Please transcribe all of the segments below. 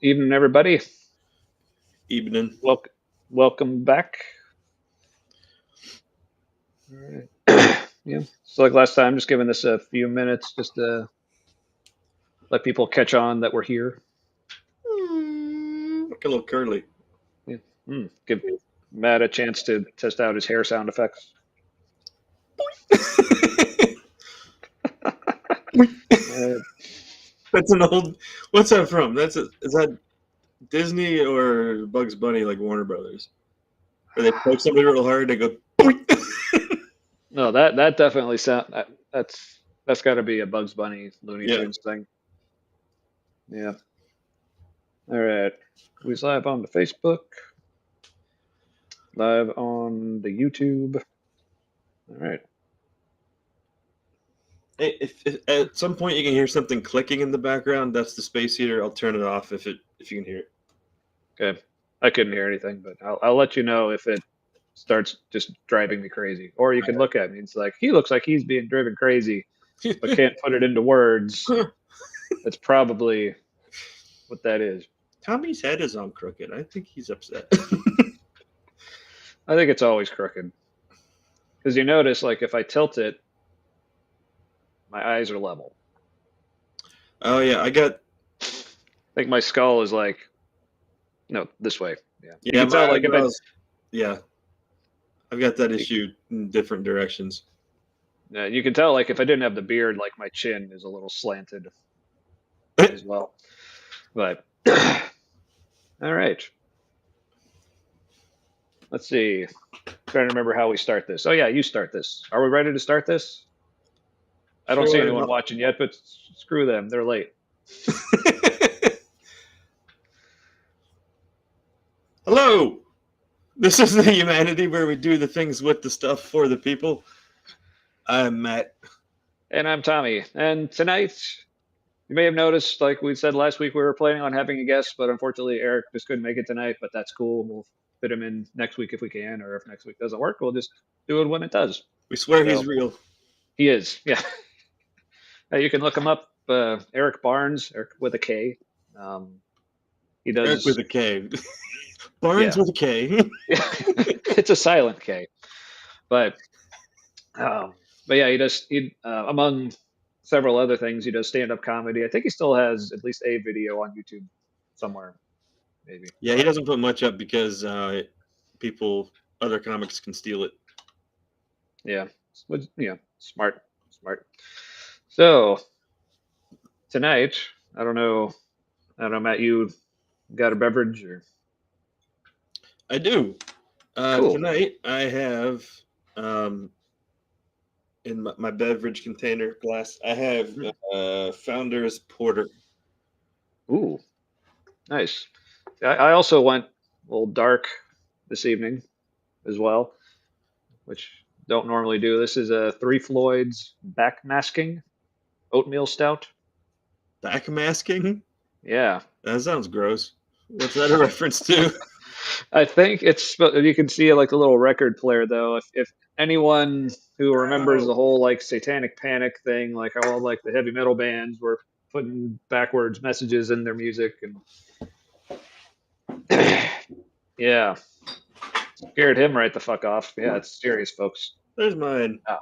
Evening, everybody. Evening. Welcome back. All right. Yeah. So like last time, just giving this a few minutes just to let people catch on that we're here. Look a little curly. Yeah. Give Matt a chance to test out his hair sound effects. That's an old. What's that from? Is that Disney or Bugs Bunny, like Warner Brothers? Where they poke somebody real hard, they go. No, that definitely that's got to be a Bugs Bunny Looney Yeah. Tunes thing. Yeah. All right. We're live on the Facebook, live on the YouTube. All right. Hey, if at some point you can hear something clicking in the background, that's the space heater. I'll turn it off if you can hear it. Okay. I couldn't hear anything, but I'll let you know if it starts just driving me crazy. Or you can look at me. It's like he looks like he's being driven crazy, but can't put it into words. That's probably what that is. Tommy's head is on crooked. I think he's upset. I think it's always crooked. Because you notice, like, if I tilt it, my eyes are level. Oh yeah, I think my skull is like, no, this way. Yeah. You yeah. can tell, like, yeah, I've got that issue in different directions. You can tell, like, if I didn't have the beard, like, my chin is a little slanted as well. But, all right. Let's see. Trying to remember how we start this. Oh, yeah, you start this. Are we ready to start this? I don't see anyone watching yet, but screw them. They're late. Hello. This is the Humanity where we do the things with the stuff for the people. I'm Matt. And I'm Tommy. And tonight, you may have noticed, like we said last week, we were planning on having a guest, but unfortunately, Eric just couldn't make it tonight. But that's cool. We'll fit him in next week if we can, or if next week doesn't work, we'll just do it when it does. We swear he's real. He is, yeah. You can look him up, Eric Barnes, Eric with a K. He does Eric with a K. Barnes with a K. It's a silent K, but yeah, he does. Among several other things, he does stand-up comedy. I think he still has at least a video on YouTube somewhere, maybe. Yeah, he doesn't put much up because other comics can steal it. Yeah, smart. So tonight, I don't know, Matt, you got a beverage or? I do. Cool. Tonight I have in my beverage container glass, I have Founder's Porter. Ooh, nice. I also went a little dark this evening as well, which don't normally do. This is a Three Floyds backmasking oatmeal stout. Backmasking? Yeah. That sounds gross. What's that a reference to? I think you can see like a little record player though. If anyone who remembers the whole like Satanic Panic thing, like how all like the heavy metal bands were putting backwards messages in their music and yeah, scared him right the fuck off. Yeah, it's serious, folks. There's mine. Oh.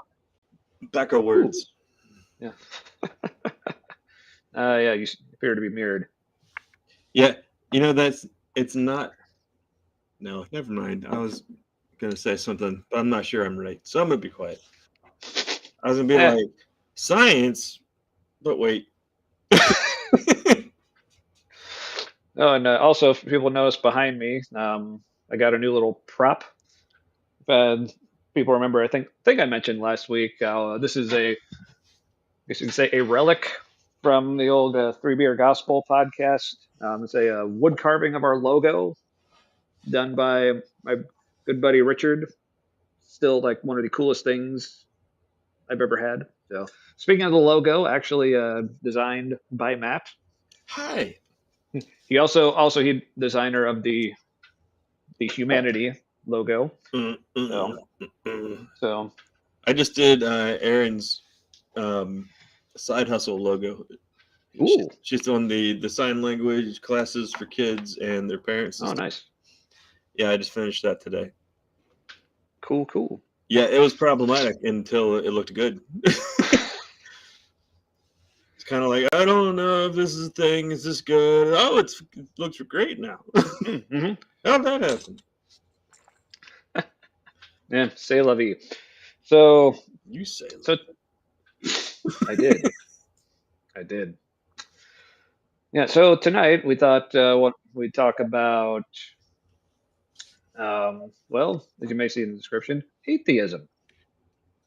Backer words. Ooh. Yeah, you appear to be mirrored. Yeah, it's not. No, never mind. I was gonna say something, but I'm not sure I'm right, so I'm gonna be quiet. I was gonna be like science, but wait. Oh, and also, if people notice behind me, I got a new little prop. People remember, I think I mentioned last week. This is I guess you could say, a relic from the old Three Beer Gospel podcast. It's a wood carving of our logo, done by my good buddy Richard. Still, like one of the coolest things I've ever had. So, speaking of the logo, actually designed by Matt. Hi. He he designer of the Humanity logo. So I just did Aaron's side hustle logo. Ooh. She's on the sign language classes for kids and their parents and Oh, stuff. nice. Yeah, I just finished that today. Cool. Yeah, it was problematic until it looked good. It's kind of like, I don't know if this is a thing. Is this good? Oh, it looks great now. Mm-hmm. How'd that happen? Yeah, c'est la vie. So, You say so I did. I did. Yeah. So tonight we thought what we'd talk about. Well, as you may see in the description, atheism.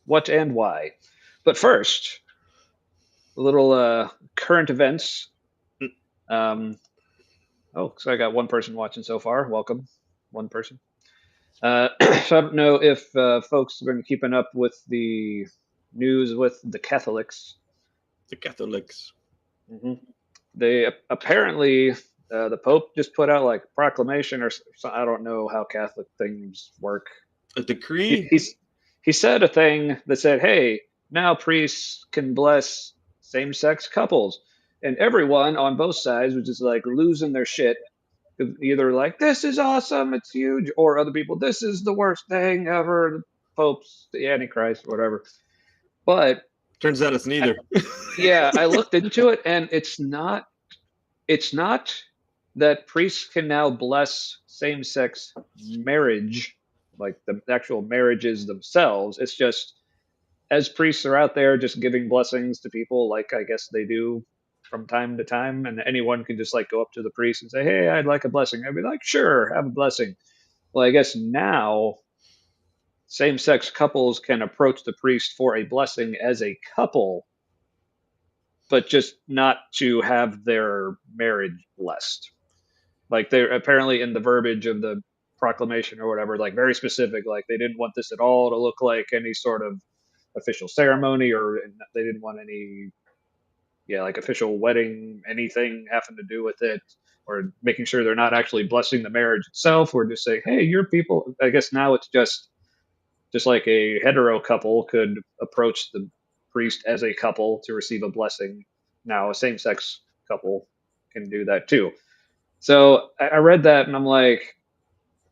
What and why. But first, a little current events. Um, so I got one person watching so far. Welcome, one person. So I don't know if folks have been keeping up with the news with the Catholics. the Catholics. Hmm. They apparently the Pope just put out like a proclamation I don't know how Catholic things work. A He, decree? he's he said a thing that said, "Hey, now priests can bless same-sex couples," and everyone on both sides was just like losing their shit. Either like, "This is awesome, it's huge," or other people, "This is the worst thing ever." The Pope's the Antichrist, whatever. But Turns out it's I, neither. yeah, I looked into it, and it's not. It's not that priests can now bless same-sex marriage, like the actual marriages themselves. It's just as priests are out there just giving blessings to people, like I guess they do from time to time, and anyone can just like go up to the priest and say, "Hey, I'd like a blessing." I'd be like, "Sure, have a blessing." Well, I guess now same-sex couples can approach the priest for a blessing as a couple, but just not to have their marriage blessed. Like they're apparently in the verbiage of the proclamation or whatever, like very specific. Like they didn't want this at all to look like any sort of official ceremony, or they didn't want any, yeah, like official wedding, anything having to do with it, or making sure they're not actually blessing the marriage itself, or just saying, "Hey, you're people." I guess now it's just like a hetero couple could approach the priest as a couple to receive a blessing. Now a same-sex couple can do that too. So I read that and I'm like,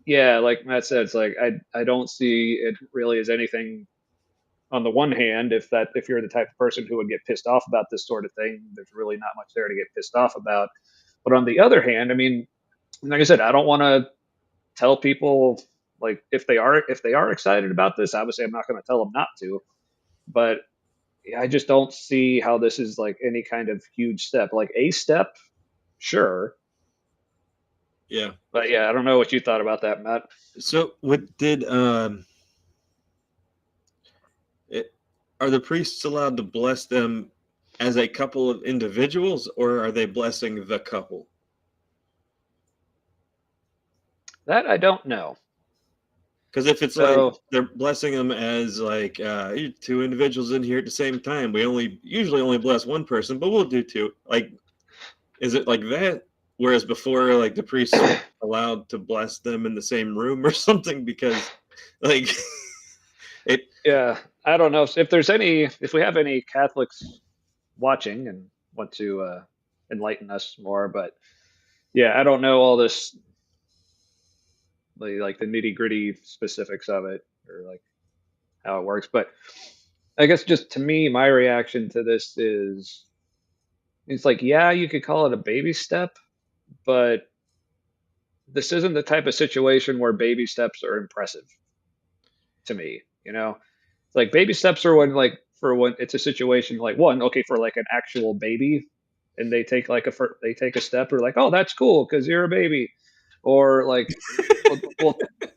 yeah, like Matt said, it's like I don't see it really as anything. On the one hand, if you're the type of person who would get pissed off about this sort of thing, there's really not much there to get pissed off about. But on the other hand, I mean, like I said, I don't want to tell people like if they are excited about this. Obviously, I'm not going to tell them not to. But I just don't see how this is like any kind of huge step. Like a step, sure, Yeah. but yeah, I don't know what you thought about that, Matt. So, what did it, are the priests allowed to bless them as a couple of individuals, or are they blessing the couple? That I don't know. Because if it's like So they're blessing them as like you're two individuals in here at the same time, we usually only bless one person, but we'll do two. Like, is it like that? Whereas before, like the priests were allowed to bless them in the same room or something because, like, it. yeah, I don't know if we have any Catholics watching and want to enlighten us more. But yeah, I don't know all this like the nitty gritty specifics of it or like how it works. But I guess just to me, my reaction to this is it's like, yeah, you could call it a baby step, but this isn't the type of situation where baby steps are impressive to me. It's like baby steps are when it's a situation like one, okay, for like an actual baby, and they take a step, or like, oh, that's cool because you're a baby, or like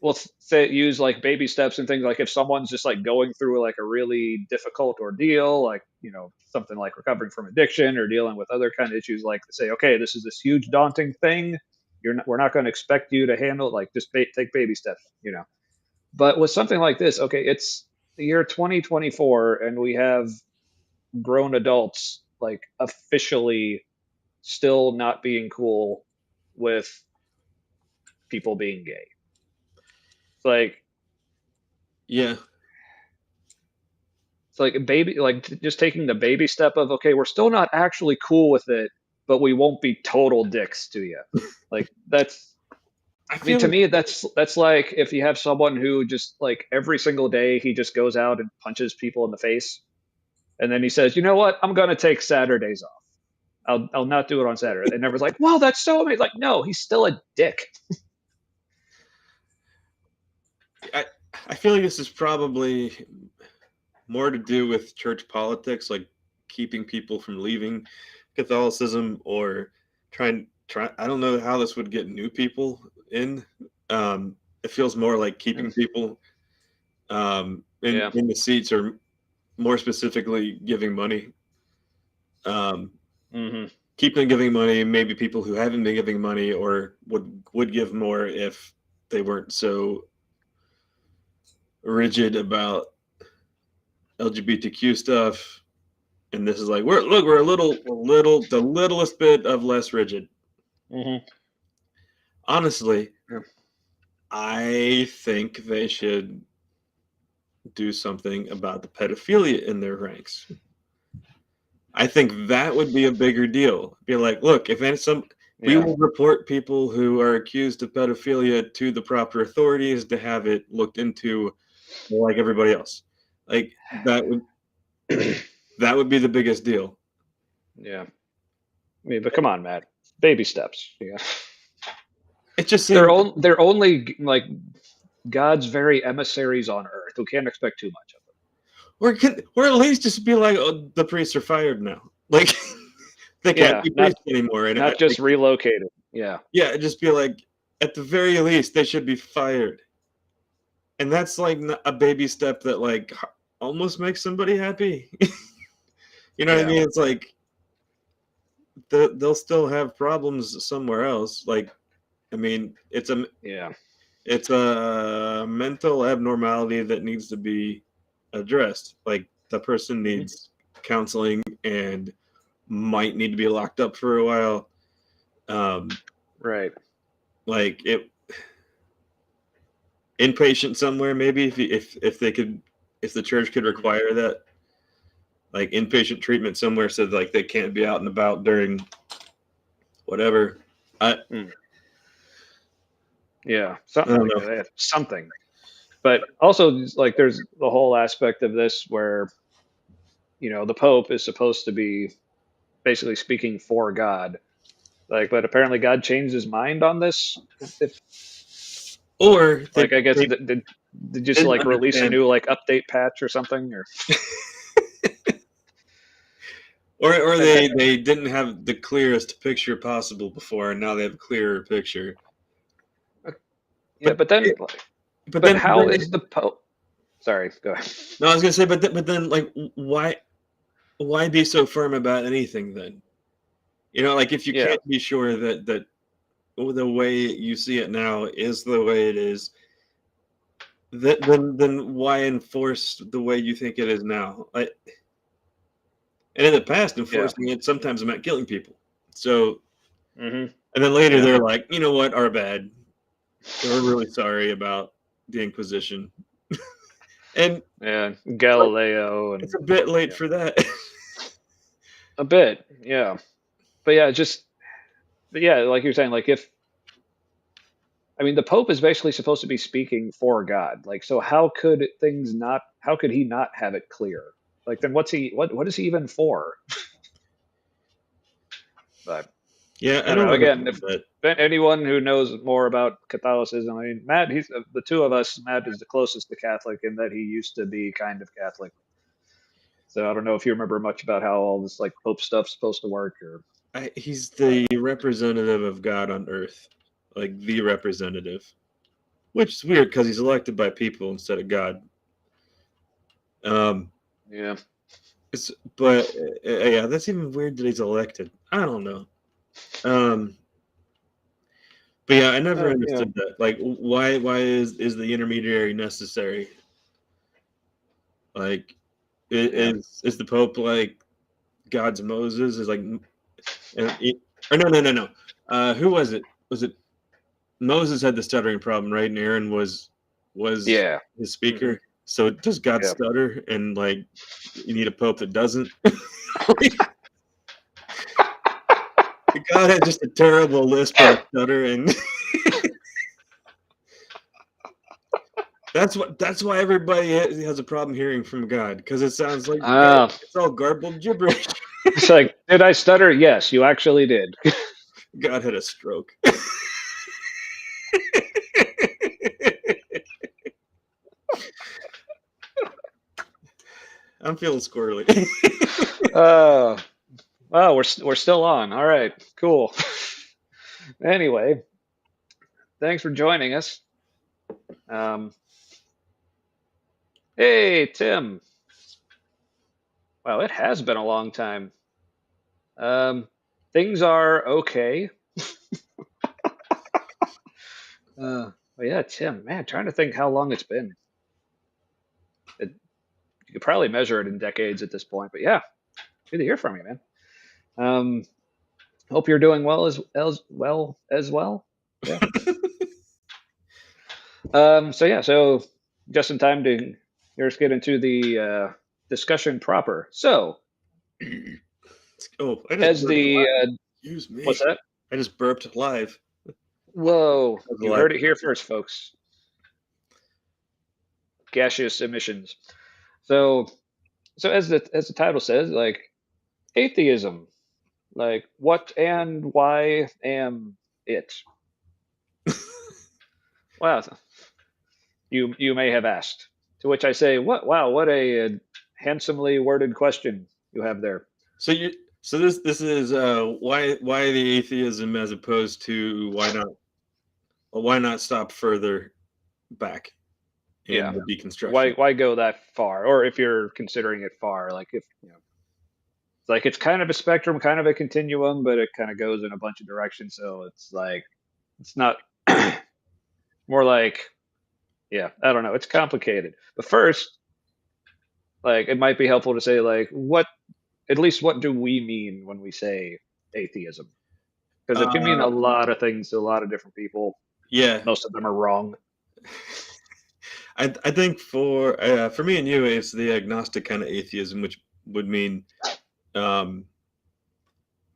we'll say use like baby steps and things like if someone's just like going through like a really difficult ordeal, like something like recovering from addiction or dealing with other kind of issues, like say, okay, this is this huge daunting thing. We're not going to expect you to handle it. Like just take baby steps. But with something like this, okay, it's the year 2024, and we have grown adults like officially still not being cool with people being gay. It's like Yeah, a baby, like just taking the baby step of okay, we're still not actually cool with it, but we won't be total dicks to you. Like that's. I I mean, feel to like me, that's like if you have someone who just like every single day he just goes out and punches people in the face, and then he says, "You know what? I'm going to take Saturdays off. I'll not do it on Saturday." And everyone's like, "Wow, that's so amazing!" Like, no, he's still a dick. I, I feel like this is probably more to do with church politics, like keeping people from leaving Catholicism or try. I don't know how this would get new people in. It feels more like keeping people Yeah. in the seats, or more specifically, giving money. Hmm. Keep them giving money. Maybe people who haven't been giving money or would give more if they weren't so rigid about LGBTQ stuff. And this is like we're the littlest bit of less rigid. Hmm. Honestly, Yeah. I think they should do something about the pedophilia in their ranks. I think that would be a bigger deal. Be like, look, if any some we Yeah. will report people who are accused of pedophilia to the proper authorities to have it looked into, like everybody else. Like that would be the biggest deal. Yeah. I mean, but come on, Matt. Baby steps. Yeah. It just They're seems, they're only like God's very emissaries on earth who can't expect too much of or at least just be like, oh, the priests are fired now. Like they them. can't Yeah. be Not priests anymore. And not just relocated. Yeah. yeah, just be like, at the very least, they should be fired. And that's like a baby step that like almost makes somebody happy. You know what I Yeah. mean? It's like they'll still have problems somewhere else. Like, I mean, Yeah. it's a mental abnormality that needs to be addressed. Like the person Hmm. needs counseling and might need to be locked up for a while. Um, Right. like it inpatient somewhere maybe if they could, if the church could Hmm. require that, like inpatient treatment somewhere, so like they can't be out and about during whatever. I Mm. Yeah. I Something don't like know. that. Something. But also, like, there's the whole aspect of this where the Pope is supposed to be basically speaking for God. Like, but apparently God changed his mind on this. If Or like, I guess they did just didn't like release a understand, new like update patch or something, or or and, they didn't have the clearest picture possible before, and now they have a clearer picture. yeah. But But then, it, but but then, how is the Pope? Sorry, go ahead. no, I was gonna say, but then, like, why be so firm about anything then? You know, like if you Yeah. can't be sure that the way you see it now is the way it is, then why enforce the way you think it is now? And in the past, Yeah. enforcing it sometimes meant killing people. So, Hmm. and then later Yeah. they're like, you know what, our bad. We're really sorry about the Inquisition. And Yeah. like, Galileo it's and a bit late yeah, for that. a bit. Yeah. But yeah, just but yeah, like you're saying, like if I mean, the Pope is basically supposed to be speaking for God. Like, so how could things not? How could he not have it clear? Like, then what's he? What is he even for? But Yeah, I I don't don't know. Again, understand if that. anyone who knows more about Catholicism, I mean, Matt, he's the two of us. Matt is the closest to Catholic in that he used to be kind of Catholic. So I don't know if you remember much about how all this like Pope stuff's supposed to work, or He's but the representative of God on earth, like the representative, which is weird because he's elected by people instead of God. Um, yeah, but yeah, that's even weird that he's elected. I don't know. Um, but yeah, I never yeah, understood that. Like, why is the intermediary necessary? Like, yeah, is the Pope like God's Moses? Is like, or no. Who was it? Was it Moses had the stuttering problem, right? And Aaron was yeah, his hmm, speaker. So does God yeah. stutter? And like, you need a Pope that doesn't. God had just a terrible lisp and stutter, and that's why everybody has a problem hearing from God, because it sounds like it's all garbled gibberish. It's like, did I stutter? Yes, you actually did. God had a stroke. I'm feeling squirrely. Oh, we're still on. All right, cool. Anyway, thanks for joining us. Um, hey, Tim. Wow, it has been a long time. Um, things are okay. Well, yeah, Tim. Man, trying to think how long it's been. You could probably measure it in decades at this point, but yeah, good to hear from you, man. Um, hope you're doing well as well. Yeah. So just in time to let's get into the discussion proper. So Oh, I just as burped the live. Excuse me. what's that? I just burped live. Whoa, That was a you live heard it here first, folks. Gaseous emissions. So so as the title says, like atheism, like what and why am it? Wow, you may have asked. To which I say, what? Wow, what a handsomely worded question you have there. So this is why the atheism as opposed to why not stop further back in Yeah. the Why deconstruction. why go that far? Or if you're considering it far, like if it's like it's kind of a spectrum, kind of a continuum, but it kind of goes in a bunch of directions. So it's like it's not more like yeah, I don't know. It's complicated. But first, like it might be helpful to say like what at least what do we mean when we say atheism? Because it can mean a Uh, lot of things to a lot of different people. yeah, Most of them are wrong. I think for me and you, it's the agnostic kind of atheism, which would mean um,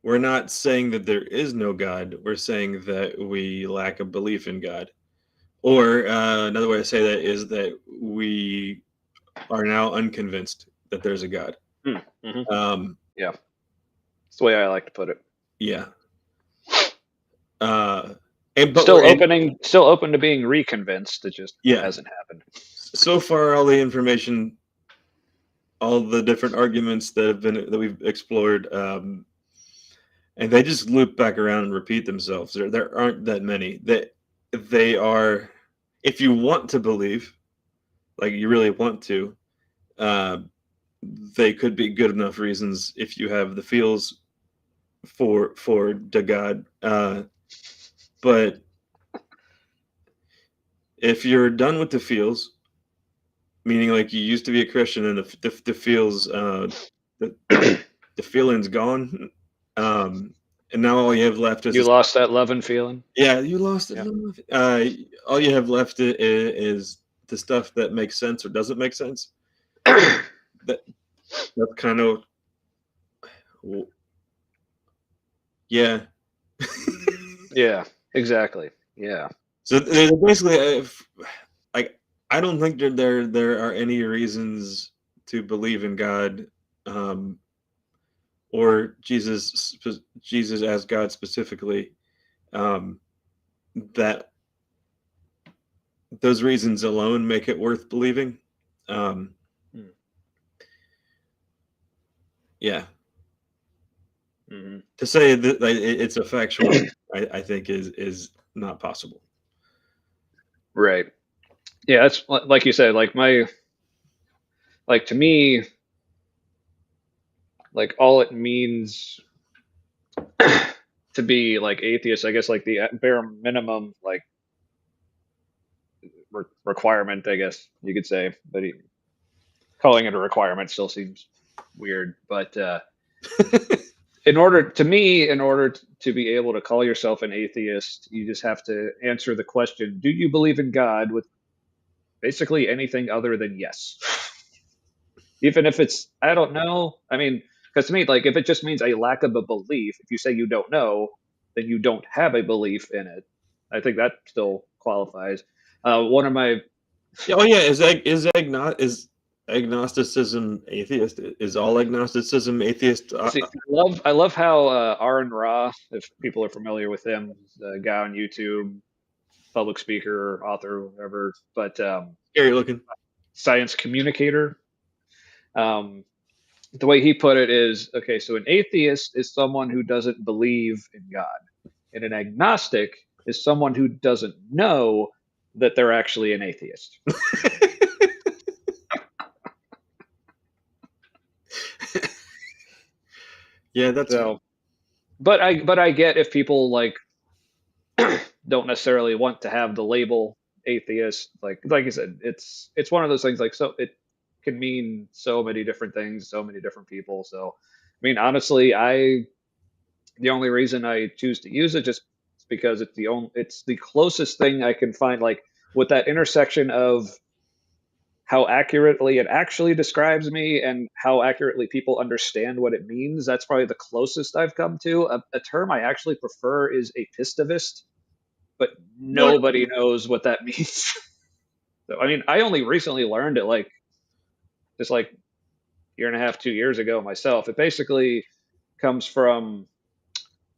we're not saying that there is no God. We're saying that we lack a belief in God. Or another way to say that is that we are now unconvinced that there's a God. Mm-hmm. Um, Yeah, it's the way I like to put it. yeah. But we're in, Still open to being reconvinced. It just yeah. hasn't happened. So far, all the information, all the different arguments that we've explored, and they just loop back around and repeat themselves. There aren't that many. They are, if you want to believe, like you really want to, uh, they could be good enough reasons if you have the feels for the God. But if you're done with the feels, meaning like you used to be a Christian and the feels, the, the feeling's gone, and now all you have left is You lost that love and feeling. yeah, you lost it. Yeah. All you have left is the stuff that makes sense or doesn't make sense. That that's kind of yeah. Yeah. Exactly. Yeah. So they're basically like I don't think there are any reasons to believe in God, um, or Jesus as God specifically, um, that those reasons alone make it worth believing. Um, Mm. yeah, Mm-hmm. to say that like, it's a factual, I think is not possible. Right. Yeah. That's like you said. Like to me, like all it means to be like atheist, I guess, like the bare minimum, like requirement, I guess you could say, but calling it a requirement still seems weird. But in order to be able to call yourself an atheist, you just have to answer the question: do you believe in God? With basically anything other than yes. Even if it's I don't know. I mean, Because to me, like if it just means a lack of a belief, if you say you don't know, then you don't have a belief in it. I think that still qualifies. One of my Yeah, oh yeah, is agnosticism atheist? Is all agnosticism atheist? see, I love how Aaron Ra, if people are familiar with him, the guy on YouTube, public speaker, author, whatever, but Scary looking. science communicator. Um, the way he put it is okay. So an atheist is someone who doesn't believe in God, and an agnostic is someone who doesn't know that they're actually an atheist. Yeah, that's So, but I get if people like don't necessarily want to have the label atheist. Like I said, it's one of those things. Like so, it can mean so many different things, so many different people. So, I mean, honestly, the only reason I choose to use it just because it's the closest thing I can find. Like with that intersection of how accurately it actually describes me and how accurately people understand what it means. That's probably the closest I've come to. A term I actually prefer is apistivist, but what. nobody knows what that means. So, I mean, I only recently learned it like just like year and a half, 2 years ago myself. It basically comes from,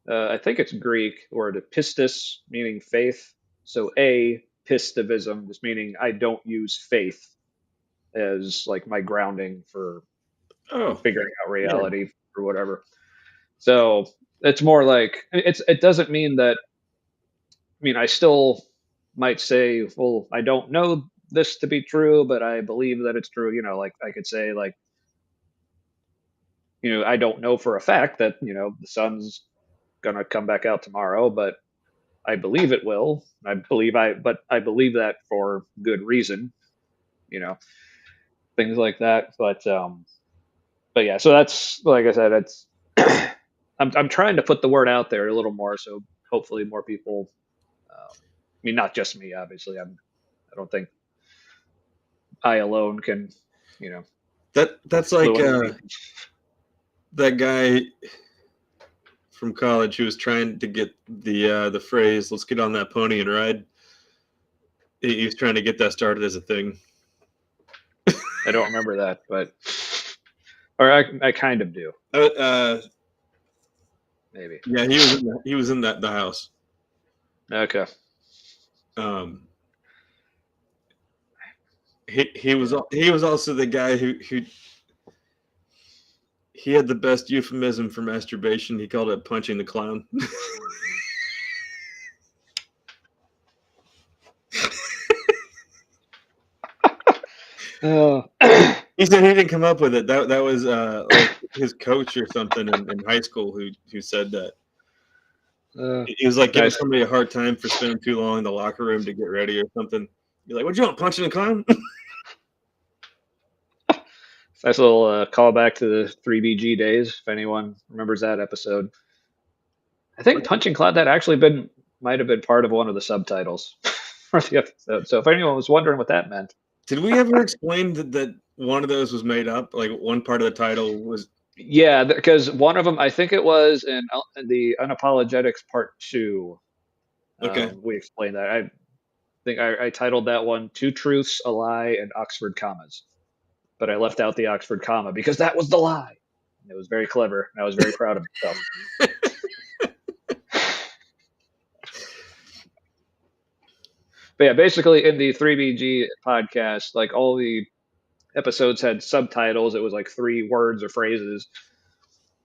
I think it's Greek word pistis, meaning faith. So pistivism, just meaning I don't use faith as like my grounding for Oh, figuring out yeah. reality or whatever. So it's more like it doesn't mean that. I mean, I still might say, well, I don't know this to be true, but I believe that it's true. Like I could say, like, I don't know for a fact that, the sun's going to come back out tomorrow, but I believe it will. But I believe that for good reason, you know, things like that. But yeah, so that's, like I said, it's, I'm trying to put the word out there a little more. So hopefully more people, I mean, not just me, obviously. I don't think I alone can, you know, That's like fluently. that guy from college who was trying to get the phrase "Let's get on that pony and ride." He was trying to get that started as a thing. I don't remember that, or I kind of do, Uh, maybe. yeah, he was in the house. Okay. He was also the guy who he had the best euphemism for masturbation. He called it punching the clown. Oh. He said he didn't come up with it. That was like his coach or something in high school who said that. He was like giving Nice, somebody a hard time for spending too long in the locker room to get ready or something. You're like, "What you want, punching the clown?" nice little callback to the 3BG days. If anyone remembers that episode, I think punching cloud that actually been might have been part of one of the subtitles for the episode. So if anyone was wondering what that meant, Did we ever explain that one of those was made up? Like one part of the title was yeah, because one of them, I think it was in the Unapologetics Part Two. okay. We explained that. I think I titled that one "Two Truths, a Lie, and Oxford Commas," but I left out the Oxford comma because that was the lie. And it was very clever, and I was very proud of myself. But yeah, basically in the 3BG podcast, like all the episodes had subtitles. It was like 3 words or phrases.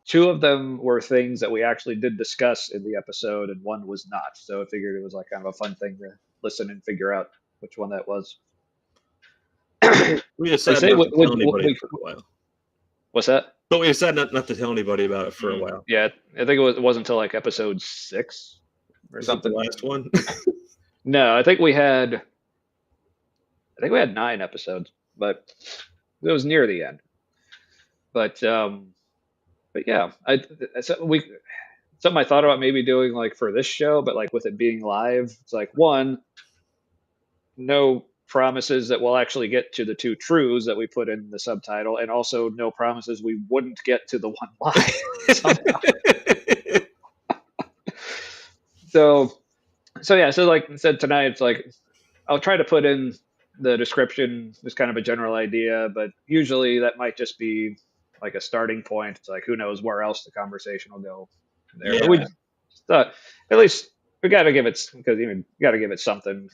2 of them were things that we actually did discuss in the episode, and one was not. So I figured it was like kind of a fun thing to listen and figure out which one that was. We They decided say, not to tell anybody for a while. what's that? But we decided not to tell anybody about it for a while. Yeah, I think it wasn't until like episode 6 or Is it the something. last one? No, I think we had 9 episodes, but it was near the end. But yeah, we something I thought about maybe doing like for this show, but like with it being live, it's like one, no promises that we'll actually get to the two truths that we put in the subtitle, and also no promises we wouldn't get to the one lie somehow. So, so like I said tonight, it's like I'll try to put in the description as kind of a general idea, but usually that might just be like a starting point. It's like who knows where else the conversation will go there. But we Yeah, at least we got to give it because you got to give it something.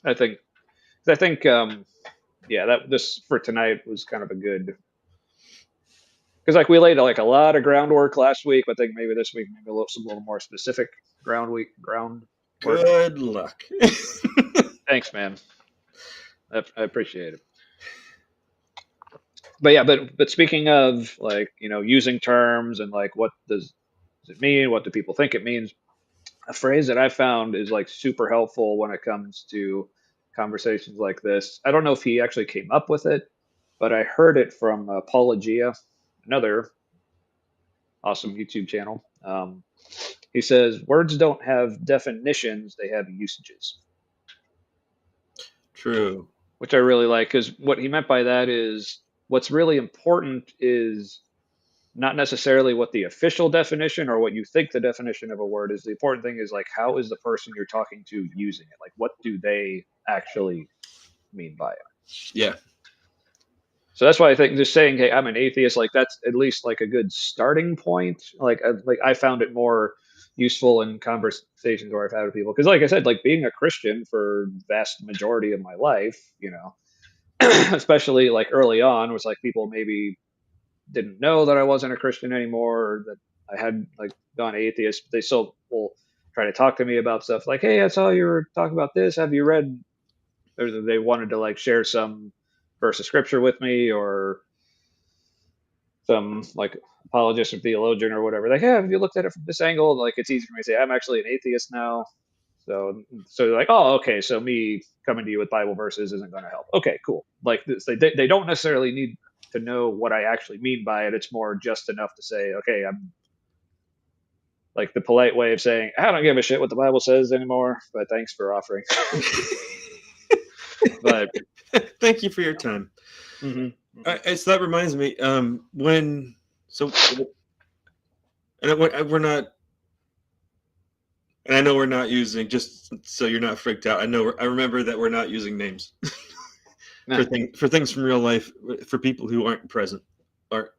I think I think yeah, that this for tonight was kind of a good because like we laid like a lot of groundwork last week, but I think maybe this week maybe some little more specific groundwork. good luck. Thanks, man. I appreciate it. But yeah, but speaking of like using terms and like what does it mean? What do people think it means? A phrase that I found is like super helpful when it comes to conversations like this. I don't know if he actually came up with it, but I heard it from Apologia, another awesome YouTube channel. He says words don't have definitions; they have usages, True. which I really like because what he meant by that is what's really important is not necessarily what the official definition or what you think the definition of a word is. The important thing is like how is the person you're talking to using it? Like what do they actually mean by it? Yeah. So that's why I think just saying, "Hey, I'm an atheist," like that's at least like a good starting point. Like I found it more useful in conversations where I've had with people because, like I said, like being a Christian for vast majority of my life, especially like early on, was like people maybe didn't know that I wasn't a Christian anymore, or that I had like gone atheist. But they still will try to talk to me about stuff like, "Hey, I saw you were talking about this. Have you read?" Or they wanted to like share some verse of scripture with me, or some like apologist or theologian or whatever. Like, "Hey, have you looked at it from this angle?" Like, it's easy for me to say I'm actually an atheist now. So they're like, "Oh, okay. So me coming to you with Bible verses isn't going to help." Okay, cool. Like this, they don't necessarily need to know what I actually mean by it. It's more just enough to say, okay, I'm like the polite way of saying, I don't give a shit what the Bible says anymore, but thanks for offering. But Thank you for your time. mhm. So that reminds me, when so, and we're not, and I know we're not using, just so you're not freaked out. I remember that we're not using names Nah. for things from real life for people who aren't present, or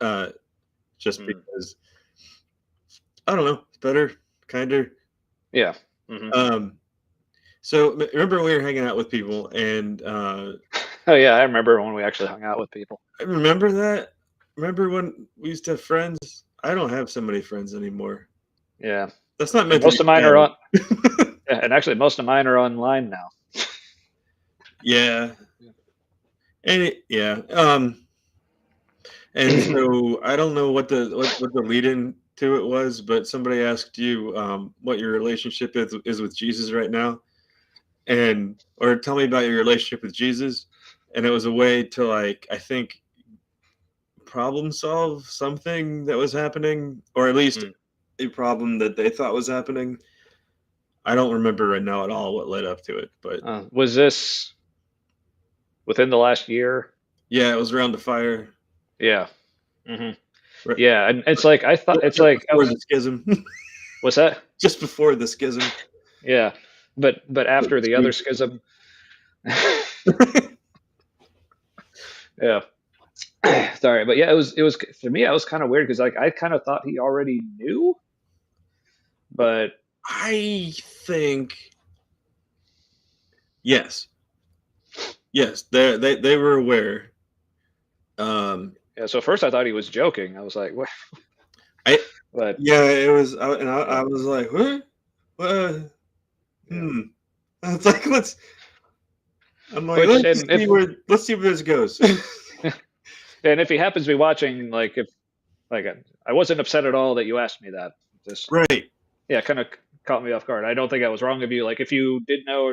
just Mm. because I don't know, it's better, kinder. Yeah. Hmm. So remember we were hanging out with people, and Oh yeah, I remember when we actually hung out with people. I remember that. Remember when we used to have friends? I don't have so many friends anymore. Yeah, That's not and meant to be most of mine are sad. on. Yeah, and actually, most of mine are online now. Yeah, yeah. And so I don't know what the lead in to it was, but somebody asked you what your relationship is with Jesus right now, and or tell me about your relationship with Jesus, and it was a way to, like, I think, problem solve something that was happening, or at least Mm. a problem that they thought was happening. I don't remember right now at all what led up to it, but Was this within the last year? yeah, it was around the fire. Yeah. Hmm. Right, Yeah, and it's like I thought it's just like before the schism. what's that? Just before the schism. Yeah, but after the other Sweet. schism. Yeah. Sorry, but yeah, it was for me. I was kind of weird because like I kind of thought he already knew, but I think yes, yes, they were aware. yeah. So first I thought he was joking. I was like, what? I But Yeah, it was, and I yeah, was like, what? What? yeah. Hmm. It's like, I'm like, Which and if let's see where this goes. and if he happens to be watching, like if like I wasn't upset at all that you asked me that. Just Right. yeah, kind of caught me off guard. I don't think I was wrong of you. Like if you didn't know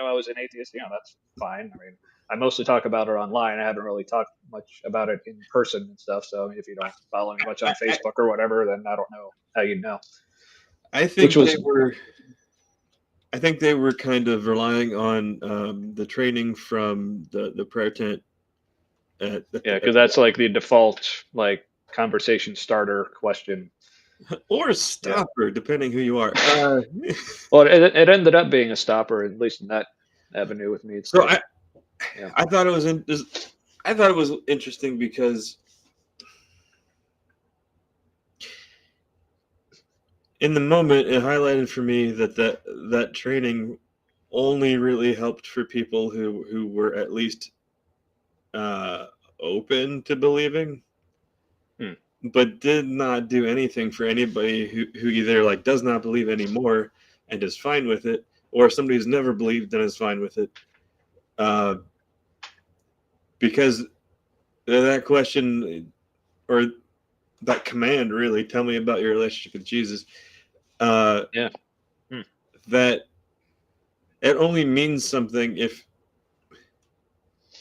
I was an atheist, that's fine. I mean, I mostly talk about it online. I haven't really talked much about it in person and stuff. So I mean, if you don't follow me much on I, Facebook or whatever, then I don't know how you'd know. I Which think they was were. I think they were kind of relying on the training from the prayer tent Yeah, because that's like the default like conversation starter question. or Yeah. stopper, depending who you are. Well, it ended up being a stopper, at least in that avenue with me. So So yeah. I thought it was I thought it was interesting because in the moment it highlighted for me that training only really helped for people who were at least uh, open to believing, Hmm. but did not do anything for anybody who either like does not believe anymore and is fine with it, or somebody who's never believed and is fine with it. Uh, because that question or that command really, tell me about your relationship with Jesus. Uh, Yeah. Hmm. that it only means something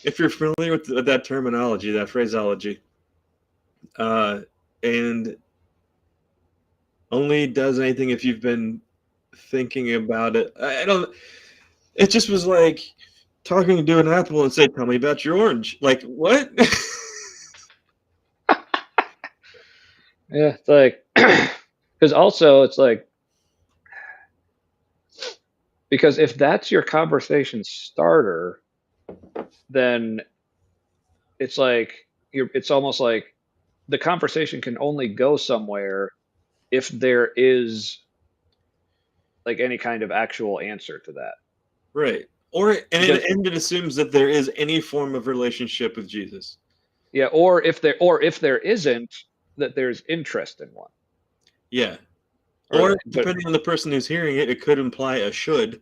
if you're familiar with that terminology, that phraseology, uh, and only does anything if you've been thinking about it. I don't. It just was like talking to an apple and say, "Tell me about your orange." Like what? Yeah. It's like because also it's like because if that's your conversation starter, then it's like it's almost like the conversation can only go somewhere if there is like any kind of actual answer to that. Right. Because And it assumes that there is any form of relationship with Jesus. yeah, or if there isn't, that there's interest in one. Yeah. Or Or that but depending on the person who's hearing it, it could imply a should,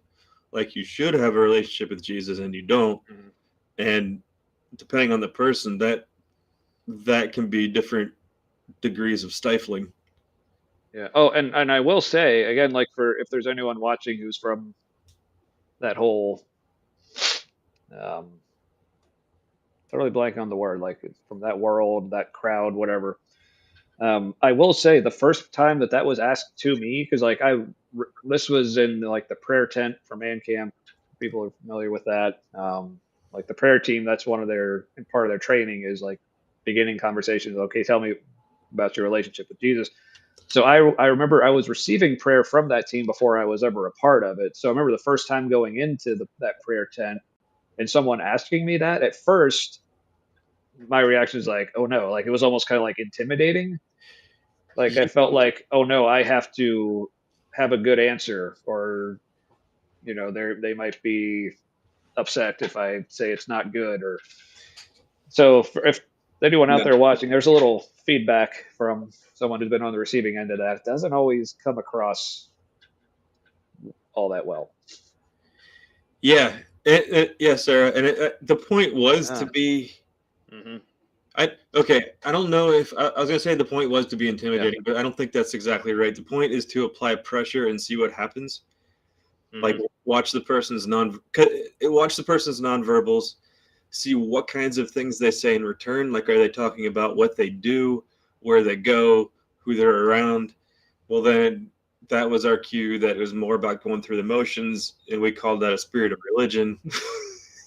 like you should have a relationship with Jesus and you don't. Mhm. And depending on the person, that can be different degrees of stifling. Yeah. Oh, and I will say again, like for if there's anyone watching who's from that whole totally blank on the word, like from that world, that crowd, whatever. I will say the first time that that was asked to me, because like this was in like the prayer tent for man camp. People are familiar with that. Like the prayer team, that's one of their part of their training is like beginning conversations. Okay, tell me about your relationship with Jesus. So I remember I was receiving prayer from that team before I was ever a part of it. So I remember the first time going into that prayer tent and someone asking me that. At first, my reaction is like, oh no, like it was almost kind of like intimidating. Like I felt like, oh no, I have to have a good answer, or they might be upset if I say it's not good. Or so if anyone out Yeah. there watching, there's a little feedback from someone who's been on the receiving end of that. It doesn't always come across all that well. Yeah. Yeah, Sarah. And the point was to Ah, be. hmm. I don't know if I was gonna say the point was to be Yeah. intimidating, but I don't think that's exactly right. The point is to apply pressure and see what happens. Like Hmm. watch the person's nonverbals, see what kinds of things they say in return. Like, are they talking about what they do, where they go, who they're around? Well, then that was our cue that it was more about going through the motions, and we called that a spirit of religion.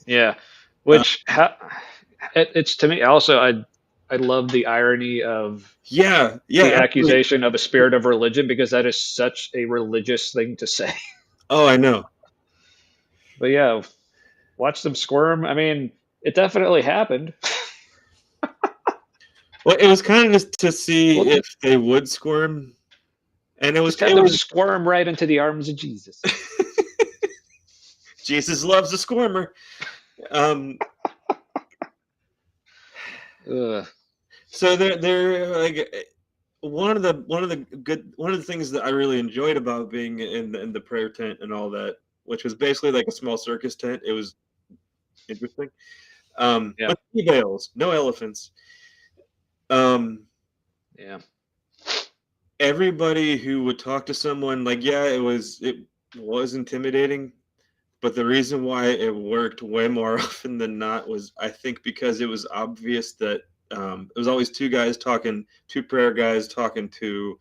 Yeah. uh, Which it's to me also I love the irony of yeah, the yeah, absolutely. accusation of a spirit of religion because that is such a religious thing to say. Oh, I know. But yeah, watch them squirm. I mean, it definitely happened. Well, it was kind of just to see Well, if they would squirm, and just it have them was squirm right into the arms of Jesus. Jesus loves a squirmer. Um, Ugh. so they're like one of the things that I really enjoyed about being in the prayer tent and all that, which was basically like a small circus tent. It was interesting. Yeah, But sea bales, no elephants. Um, yeah, everybody who would talk to someone, like, yeah, it was intimidating, but the reason why it worked way more often than not was, I think, because it was obvious that it was always two prayer guys talking to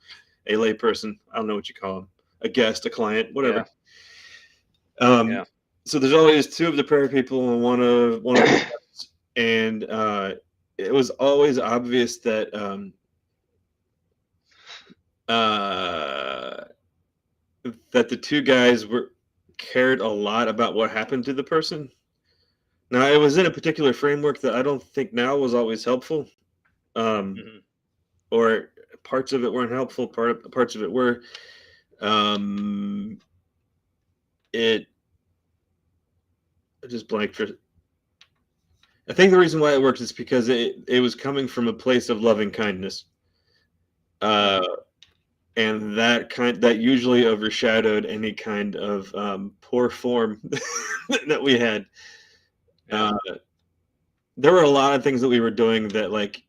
a layperson. I don't know what you call them, a guest, a client, yeah. whatever. Yeah. So there's always two of the prayer people and one of the guests, and it was always obvious that uh, that the two guys were cared a lot about what happened to the person. Now, it was in a particular framework that I don't think now was always helpful, um, Hmm. or parts of it weren't helpful. Parts of it were. Um, it I just blanked for. I think the reason why it worked is because it was coming from a place of loving kindness, uh, and that usually overshadowed any kind of poor form that we had. Yeah. Uh, there were a lot of things that we were doing that, like,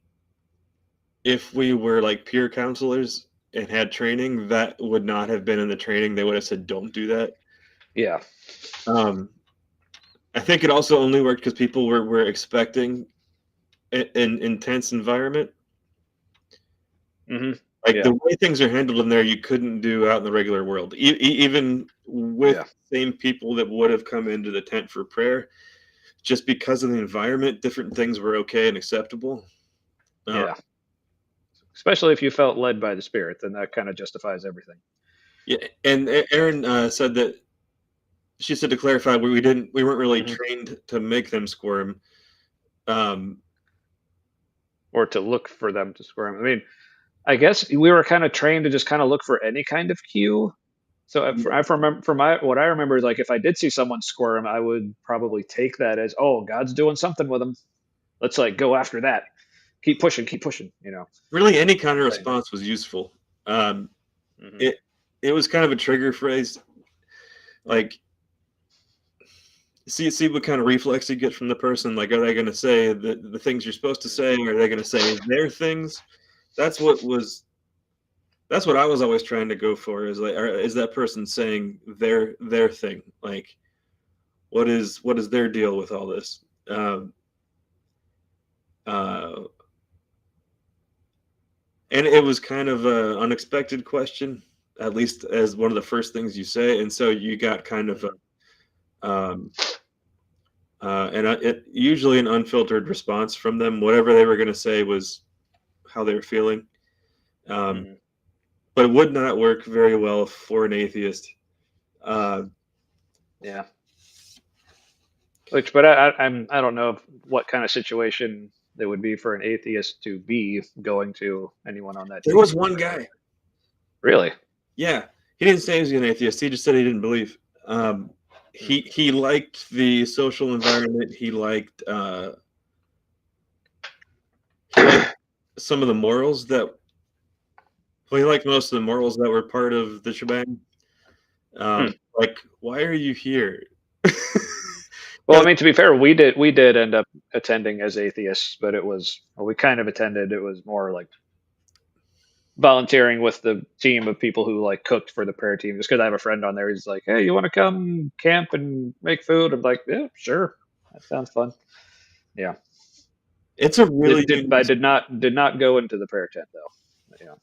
if we were like peer counselors and had training, that would not have been in the training. They would have said, "Don't do that." Yeah. Um, I think it also only worked because people were expecting an intense environment. Hmm. Like, Yeah. the way things are handled in there, you couldn't do out in the regular world, even with Yeah. the same people that would have come into the tent for prayer. Just because of the environment, different things were okay and acceptable. Uh, Yeah. Especially if you felt led by the Spirit, then that kind of justifies everything. yeah, and Erin said that she said, to clarify, we weren't really Hmm. trained to make them squirm. Um, Or to look for them to squirm. I mean, I guess we were kind of trained to just kind of look for any kind of cue. So I remember, for my what I remember is like if I did see someone squirm, I would probably take that as, oh, God's doing something with them. Let's like go after that. Keep pushing. really, any kind Kind of of thing. response was useful. Um, Hmm. it it was kind of a trigger phrase, like, see what kind of reflex you get from the person. Like, are they going to say the things you're supposed to say, or are they going to say their things? That's what was. That's what I was always trying to go for. Is like, is that person saying their thing? Like, what is their deal with all this? Uh, and it was kind of an unexpected question, at least as one of the first things you say, and so you got kind of Hmm. um, it usually an unfiltered response from them. Whatever they were going to say was how they were feeling, um, Hmm. but it would not work very well for an atheist. Uh, Yeah. I don't know what kind of situation it would be for an atheist to be going to anyone on that there team was for one prayer like guy. that. Really? Yeah, he didn't say he was an atheist. He just said he didn't believe. Hmm. He liked the social environment. He liked some of the morals that. Well, he liked most of the morals that were part of the shebang. Hmm. Like, why are you here? Well, I Yeah, mean, to be fair, we did end up attending as atheists, but we kind of attended. It was more like volunteering with the team of people who like cooked for the prayer team. Just because I have a friend on there, he's like, "Hey, you want to come camp and make food?" I'm like, "Yeah, sure, that sounds fun." Yeah, it's a really I unique. did not go into the prayer tent though. Yeah.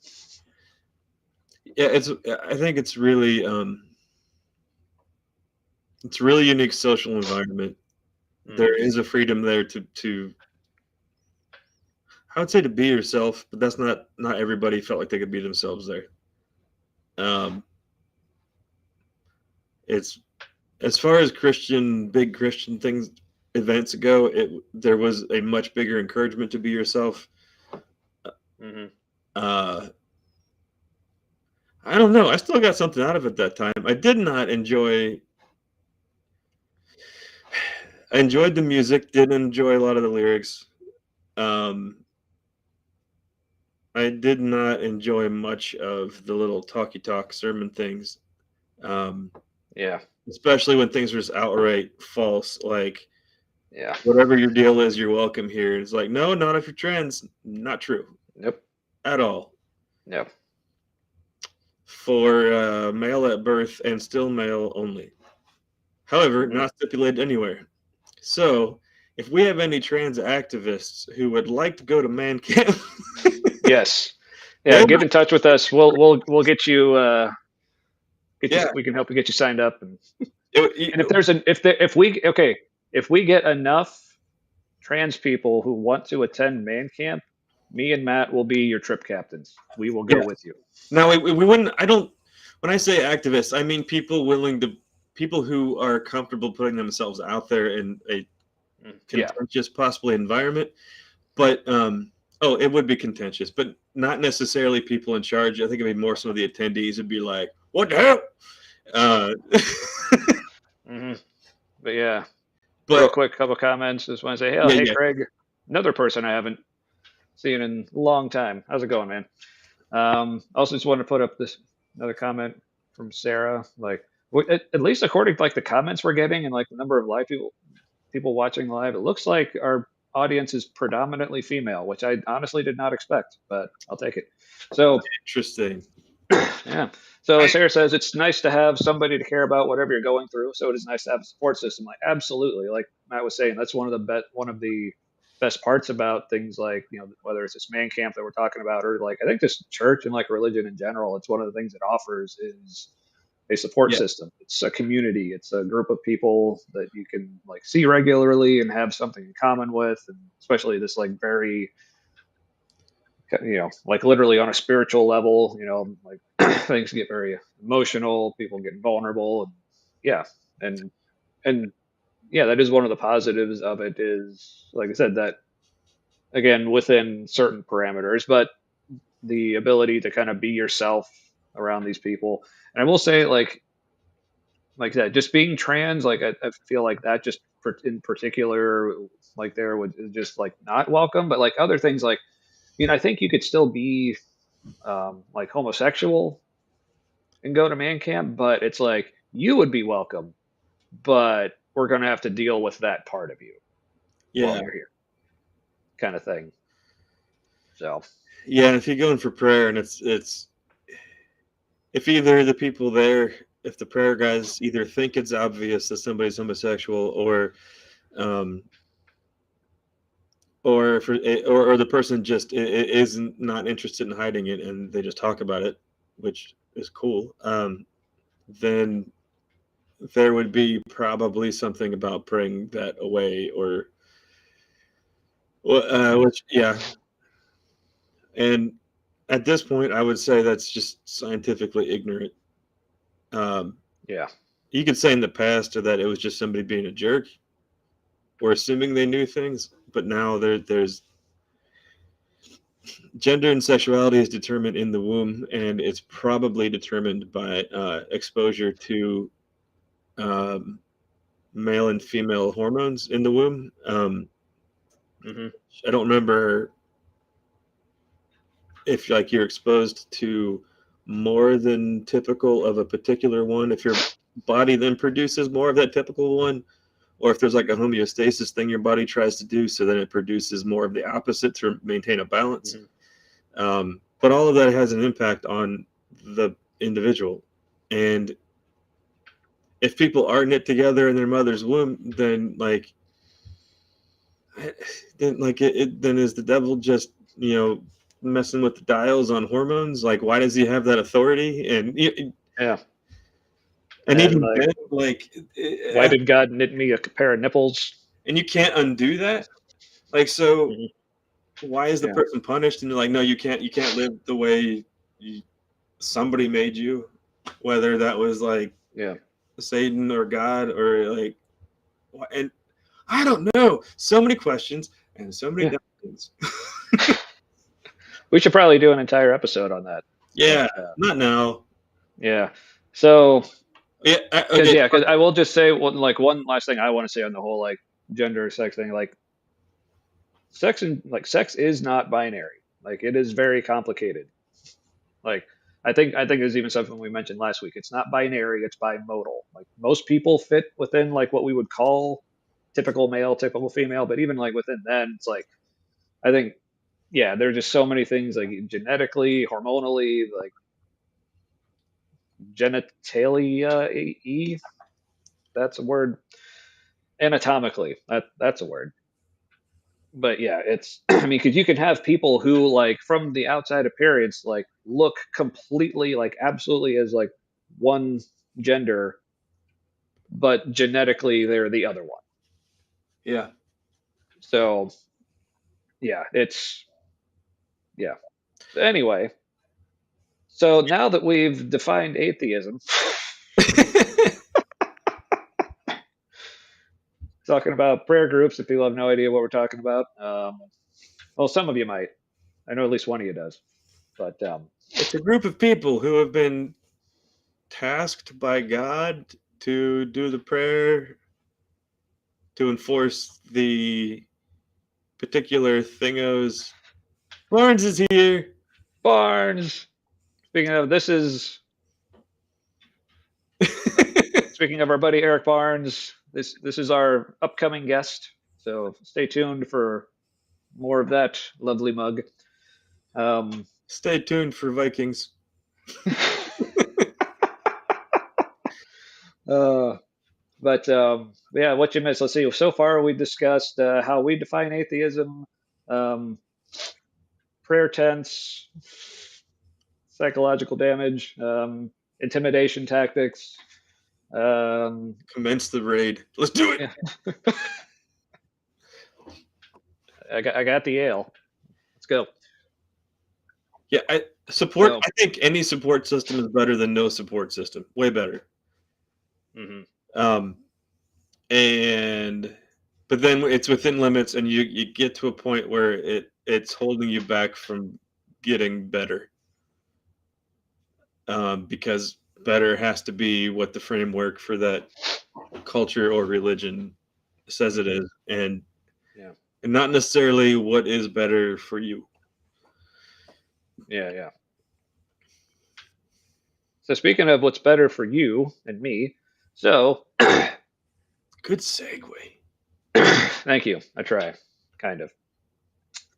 Yeah, it's. I think it's a really unique social environment. There Hmm. is a freedom there to I would say to be yourself, but that's not everybody felt like they could be themselves there. Um, it's as far as big Christian things events go. There was a much bigger encouragement to be yourself. Hmm. Uh, I don't know. I still got something out of it that time. I did not enjoy. I enjoyed the music. Didn't enjoy a lot of the lyrics. Um, I did not enjoy much of the little talky talk sermon things, um, Yeah. especially when things were just outright false. Like, Yeah. whatever your deal is, you're welcome here. It's like, no, not if you're trans. Not true Nope. at all. Yep. For male at birth and still male only. However, Hmm. not stipulated anywhere. So, if we have any trans activists who would like to go to man camp, Yes. Yeah. they're Get not, in touch with us. We'll get you. yeah, We can help you get you signed up. And And if we get enough trans people who want to attend man camp, me and Matt will be your trip captains. We will go yeah. with you. Now we wouldn't. I don't. When I say activists, I mean people who are comfortable putting themselves out there in a Yeah. contentious, possibly environment. But it would be contentious, but not necessarily people in charge. I think it'd be more some of the attendees would be like, "What the hell?" hmm But yeah, real But quick, couple comments. Just want to say, hey, yeah, hey, yeah, Craig, another person I haven't seen in a long time. How's it going, man? Also, just wanted to put up this another comment from Sarah. Like, at least according to like the comments we're getting and like the number of live people watching live, it looks like our audience is predominantly female, which I honestly did not expect, but I'll take it. So, interesting. yeah. So Sarah says it's nice to have somebody to care about whatever you're going through. So it is nice to have a support system. Like absolutely, like Matt was saying, that's one of the best parts about things like whether it's this man camp that we're talking about or like I think this church and like religion in general. It's one of the things it offers is a support Yeah, system. It's a community. It's a group of people that you can like see regularly and have something in common with, and especially this like very like literally on a spiritual level, like things get very emotional, people get vulnerable, and yeah, and and yeah, that is one of the positives of it. Is like I said, that again within certain parameters, but the ability to kind of be yourself around these people. And I will say, like that, just being trans, like I feel like that just in particular, like there would just like not welcome, but like other things, like I think you could still be like homosexual and go to man camp, but it's like you would be welcome, but we're going to have to deal with that part of you while yeah, you're here, kind of thing. So, yeah. If you're going for prayer, and it's if either the people there, if the prayer guys either think it's obvious that somebody's homosexual, um, or for or the person just is not interested in hiding it, and they just talk about it, which is cool. Then there would be probably something about praying that away, or which yeah. And at this point, I would say that's just scientifically ignorant. Um, yeah. you could say in the past or that it was just somebody being a jerk or assuming they knew things, but now there's gender and sexuality is determined in the womb, and it's probably determined by exposure to um, male and female hormones in the womb. hmm I don't remember if like you're exposed to more than typical of a particular one, if your body then produces more of that typical one, or if there's like a homeostasis thing your body tries to do, so then it produces more of the opposite to maintain a balance. hmm But all of that has an impact on the individual. And if people are knit together in their mother's womb, then then is the devil just messing with the dials on hormones? Like, why does he have that authority? Yeah. And And even like, then, why did God knit me a pair of nipples? and you can't undo that. Like, so hmm why is the Yeah. person punished? And you're like, no, you can't live the way somebody made you, whether that was like Yeah. Satan or God or like, and I don't know. So many questions and so many Yeah. questions. We should probably do an entire episode on that. But Yeah, not now. yeah. So, Yeah, because okay. because I will just say one last thing I want to say on the whole like gender sex thing. Like sex is not binary. Like it is very complicated. Like I think there's even something we mentioned last week. It's not binary, it's bimodal. Like most people fit within like what we would call typical male, typical female, but even like within then it's like I think yeah, there's just so many things like genetically, hormonally, like genitalia that's a word, anatomically. That's a word. But yeah, it's I mean, because you can have people who like from the outside appearance like look completely like absolutely as like one gender, but genetically they're the other one. Yeah. So yeah, yeah. Anyway, so now that we've defined atheism, talking about prayer groups, if people have no idea what we're talking about, well, some of you might. I know at least one of you does. But It's a group of people who have been tasked by God to do the prayer to enforce the particular thingos. Barnes is here. Barnes. Speaking of, speaking of our buddy Eric Barnes. This is our upcoming guest. So stay tuned for more of that lovely mug. Stay tuned for Vikings. But yeah, what you missed. Let's see. So far, we discussed how we define atheism, um, prayer tents, psychological damage, intimidation tactics. Commence the raid. Let's do it. Yeah. I got the ale. Let's go. Yeah, I think any support system is better than no support system. Way better. Mm-hmm. But then it's within limits, and you get to a point where it's holding you back from getting better. Because better has to be what the framework for that culture or religion says it is, and not necessarily what is better for you. Yeah. So speaking of what's better for you and me, so good segue. Thank you. I try, kind of.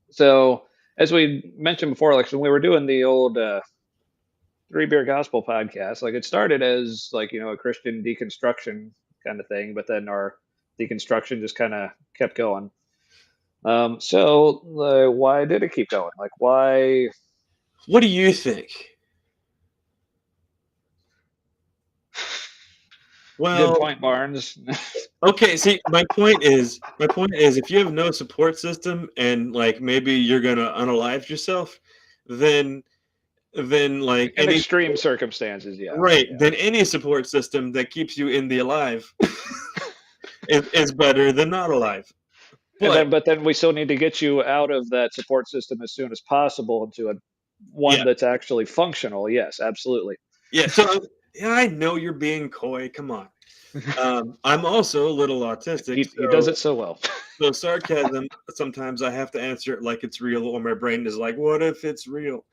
So as we mentioned before, like when we were doing the old Three Beer Gospel podcast, like it started as like a Christian deconstruction kind of thing, but then our deconstruction just kind of kept going. So why did it keep going? Like why? What do you think? Well, good point, Barnes. Okay, see, my point is if you have no support system and like maybe you're gonna unalive yourself, then like in extreme circumstances, yeah. Right. Yeah. Then any support system that keeps you in the alive is better than not alive. But then we still need to get you out of that support system as soon as possible into one that's actually functional. Yes, absolutely. Yeah. So I know you're being coy. Come on. I'm also a little autistic. He does it so well. So sarcasm, sometimes I have to answer it like it's real, or my brain is like, "What if it's real?"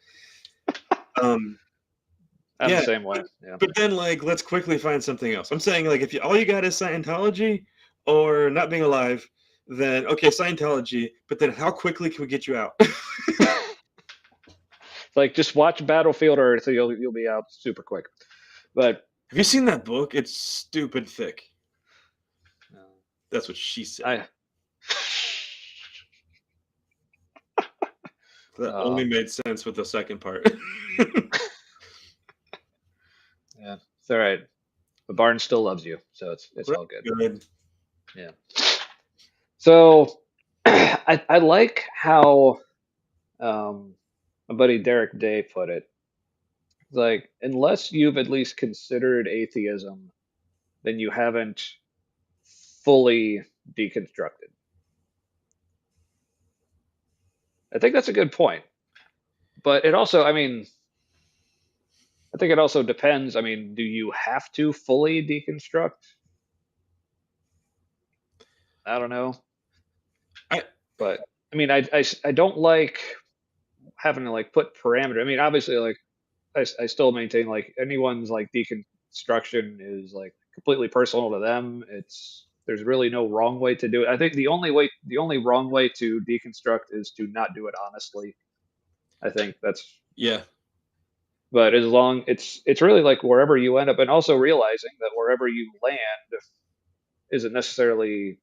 I'm the same way. Yeah. But then, like, let's quickly find something else. I'm saying, like, if all you got is Scientology or not being alive, then okay, Scientology. But then, how quickly can we get you out? Like, just watch Battlefield Earth, so you'll be out super quick. But have you seen that book? It's stupid thick. That's what she said. That only made sense with the second part. Yeah, it's all right. But Barnes still loves you, so it's all good. Yeah. So I like how my buddy Derek Day put it. Like, unless you've at least considered atheism, then you haven't fully deconstructed. I think that's a good point. But it also, I mean, I think it also depends. I mean, do you have to fully deconstruct? I don't know. But I mean, I don't like having to like put parameter. I mean, obviously, like I still maintain like anyone's like deconstruction is like completely personal to them. There's really no wrong way to do it. I think the only wrong way to deconstruct is to not do it honestly. I think that's But as long it's really like wherever you end up, and also realizing that wherever you land isn't necessarily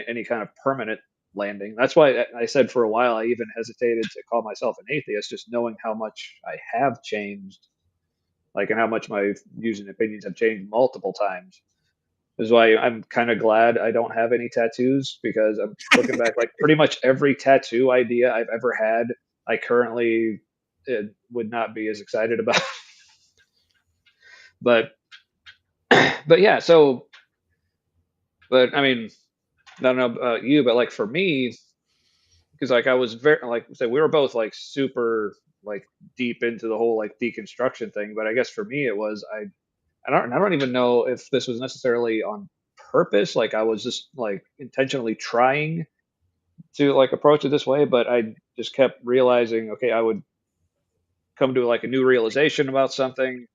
any kind of permanent landing. That's why I said for a while I even hesitated to call myself an atheist, just knowing how much I have changed, like, and how much my views and opinions have changed multiple times. is why I'm kind of glad I don't have any tattoos, because I'm looking back, like pretty much every tattoo idea I've ever had, I currently would not be as excited about. But but yeah, so but I mean, I don't know about you, but like for me, because like I was very like I said, we were both like super like deep into the whole like deconstruction thing. But I guess for me it was I don't even know if this was necessarily on purpose. Like I was just like intentionally trying to like approach it this way, but I just kept realizing, okay, I would come to like a new realization about something,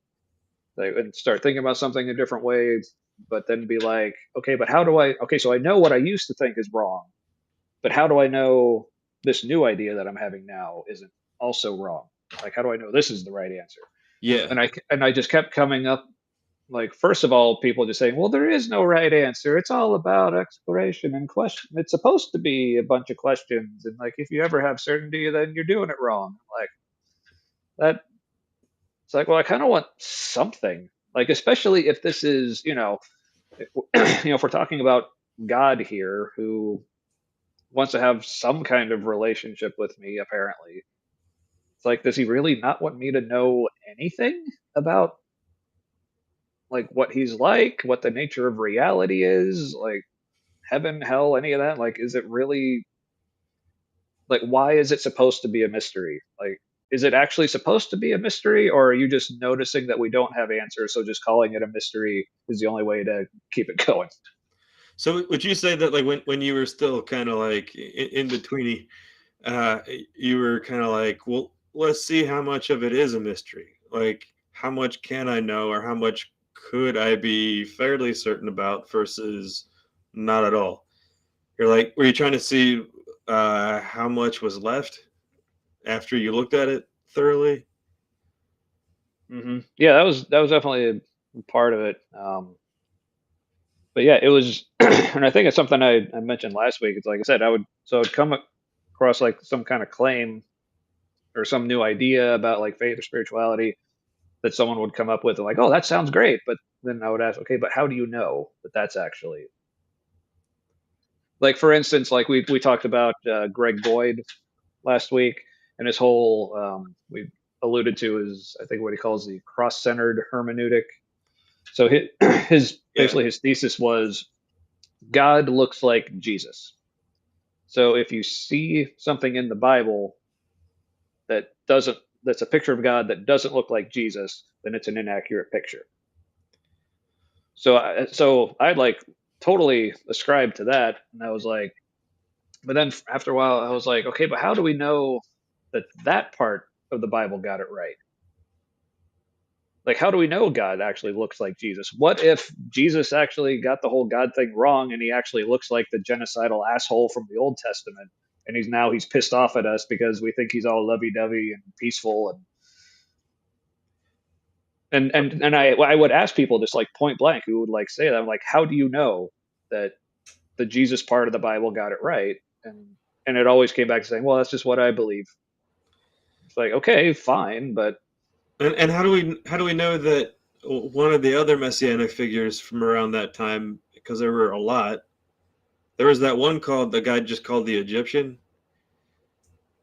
like, and start thinking about something a different way, but then be like, okay, but how do I? Okay, so I know what I used to think is wrong, but how do I know this new idea that I'm having now isn't also wrong? Like, how do I know this is the right answer? Yeah. And I just kept coming up, like, first of all, people just saying, well, there is no right answer. It's all about exploration and question. It's supposed to be a bunch of questions, and like if you ever have certainty, then you're doing it wrong. Like that. It's like, well, I kind of want something. Like, especially if this is, if we're talking about God here, who wants to have some kind of relationship with me, apparently. It's like, does he really not want me to know anything about like what he's like, what the nature of reality is, like heaven, hell, any of that? Like, is it really like why is it supposed to be a mystery? Like, is it actually supposed to be a mystery, or are you just noticing that we don't have answers, so just calling it a mystery is the only way to keep it going? So would you say that like when you were still kind of like in betweeny, uh, you were kind of like, well, let's see how much of it is a mystery. Like, how much can I know, or how much could I be fairly certain about versus not at all? You're like, were you trying to see how much was left after you looked at it thoroughly? Yeah, that was definitely a part of it. But yeah, it was, and I think it's something I mentioned last week. It's like I said, I'd come across like some kind of claim or some new idea about like faith or spirituality that someone would come up with, and like, oh, that sounds great. But then I would ask, okay, but how do you know that that's actually like, for instance, like we talked about Greg Boyd last week, and his whole we alluded to is I think what he calls the cross-centered hermeneutic. So his Yeah. basically his thesis was God looks like Jesus. So if you see something in the Bible that doesn't that's a picture of God that doesn't look like Jesus, then it's an inaccurate picture. So I like totally ascribed to that, and I was like, but then after a while, I was like, okay, but how do we know that that part of the Bible got it right? Like, how do we know God actually looks like Jesus? What if Jesus actually got the whole God thing wrong, and he actually looks like the genocidal asshole from the Old Testament, and he's pissed off at us because we think he's all lovey-dovey and peaceful, and I would ask people just like point blank who would like say that, I'm like, how do you know that the Jesus part of the Bible got it right? And it always came back to saying, well, that's just what I believe. It's like, okay, fine, but And how do we know that one of the other messianic figures from around that time, because there were a lot, there was that one called the guy just called the Egyptian.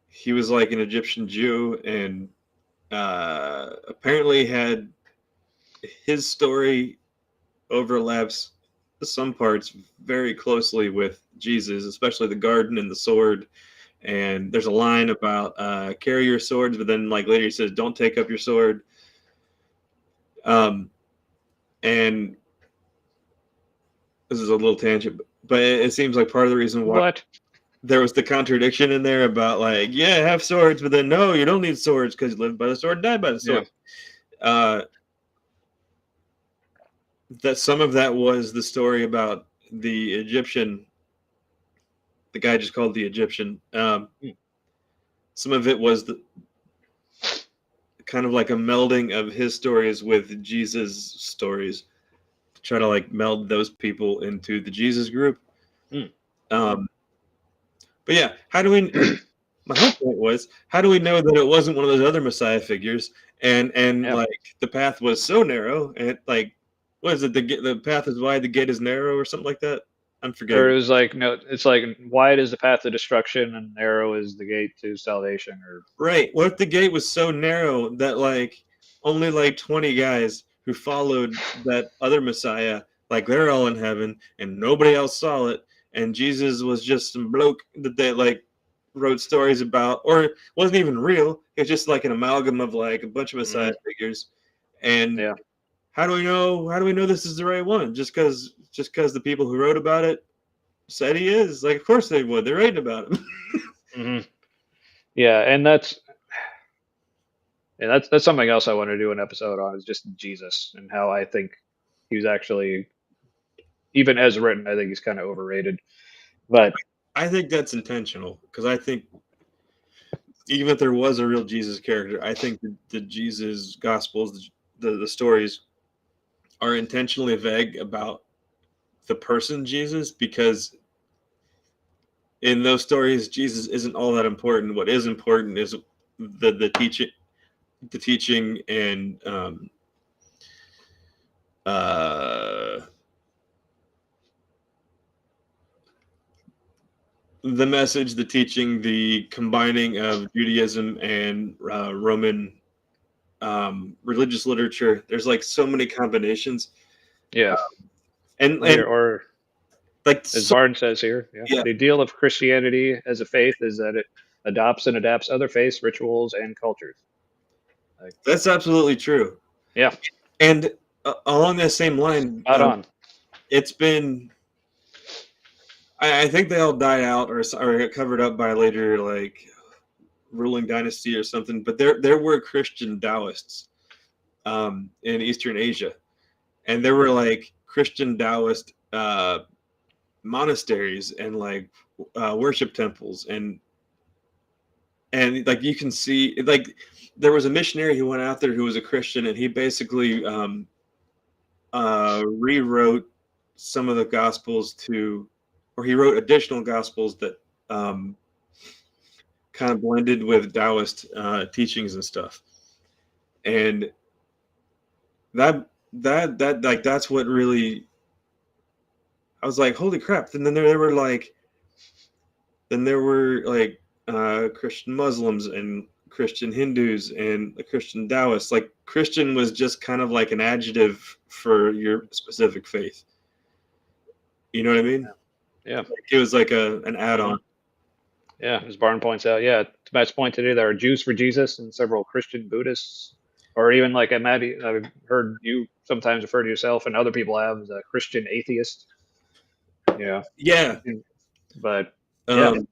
He was like an Egyptian Jew, and apparently had his story overlaps some parts very closely with Jesus, especially the garden and the sword. And there's a line about carry your swords, but then like later he says, "Don't take up your sword." Um, and this is a little tangent, but it seems like part of the reason why what? there was the contradiction in there about like, yeah, have swords, but then no, you don't need swords because you live by the sword, die by the Yeah. sword. Uh, that some of that was the story about the Egyptian, the guy just called the Egyptian. Some of it was the kind of like a melding of his stories with Jesus' stories to try to like meld those people into the Jesus group. Hmm. Um, but yeah, how do we? My whole point was, how do we know that it wasn't one of those other Messiah figures? And Yeah. like the path was so narrow, and like what is it? The path is wide, the gate is narrow, or something like that. I'm Or forgetting. it was like, no, it's like wide is the path to destruction and narrow is the gate to salvation. Or Right. What if the gate was so narrow that like only like 20 guys who followed that other Messiah, like they're all in heaven and nobody else saw it, and Jesus was just some bloke that they like wrote stories about, or wasn't even real. It's just like an amalgam of like a bunch of Messiah figures. And yeah, how do we know? How do we know this is the right one? Just because the people who wrote about it said he is. Like, of course they would. They're writing about him. yeah, and that's something else I want to do an episode on is just Jesus and how I think he's actually, even as written, I think he's kind of overrated. But I think that's intentional because I think even if there was a real Jesus character, I think the Jesus Gospels, the stories, are intentionally vague about the person Jesus because in those stories, Jesus isn't all that important. What is important is the teaching, and uh, the message, the teaching, the combining of Judaism and Roman religious literature. There's like so many combinations, yeah, and well, here, or like as so, Barnes says here, yeah, yeah, the ideal of Christianity as a faith is that it adopts and adapts other faiths, rituals, and cultures. Like, that's absolutely true. yeah, And along that same line, spot on. it's been. I think they all died out or got covered up by later like ruling dynasty or something. But there were Christian Taoists in Eastern Asia, and there were like Christian Taoist monasteries and like worship temples, and like you can see like there was a missionary who went out there who was a Christian, and he basically rewrote some of the gospels or he wrote additional gospels that um, kind of blended with Taoist teachings and stuff. And that like that's what really I was like, holy crap! And then there were like Christian Muslims and Christian Hindus and the Christian Taoists. Like Christian was just kind of like an adjective for your specific faith. You know what I mean? Yeah, It was like an hmm add-on. yeah. As Barnes points out, yeah, to Matt's point today, there are Jews for Jesus and several Christian Buddhists, or even like Matt, I've heard you sometimes refer to yourself, and other people have as a Christian atheist. Yeah, Yeah. but yeah. Um,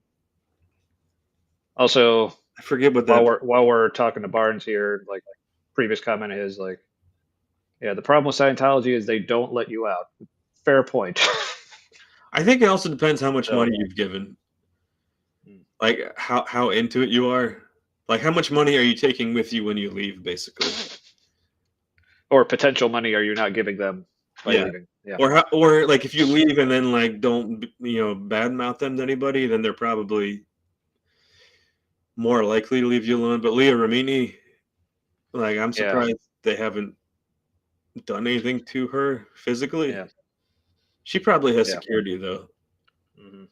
Also, I forget what while that. we're talking to Barnes here, like previous comment is like, yeah, the problem with Scientology is they don't let you out. Fair point. I think it also depends how much So, money you've given, like how into it you are. Like how much money are you taking with you when you leave, basically. or potential money are you not giving them by Yeah. leaving? Yeah, Or like if you leave and then like don't badmouth them to anybody, then they're probably more likely to leave you alone. But Leah Remini, like I'm yeah, surprised they haven't done anything to her physically. yeah, She probably has yeah. security though. hmm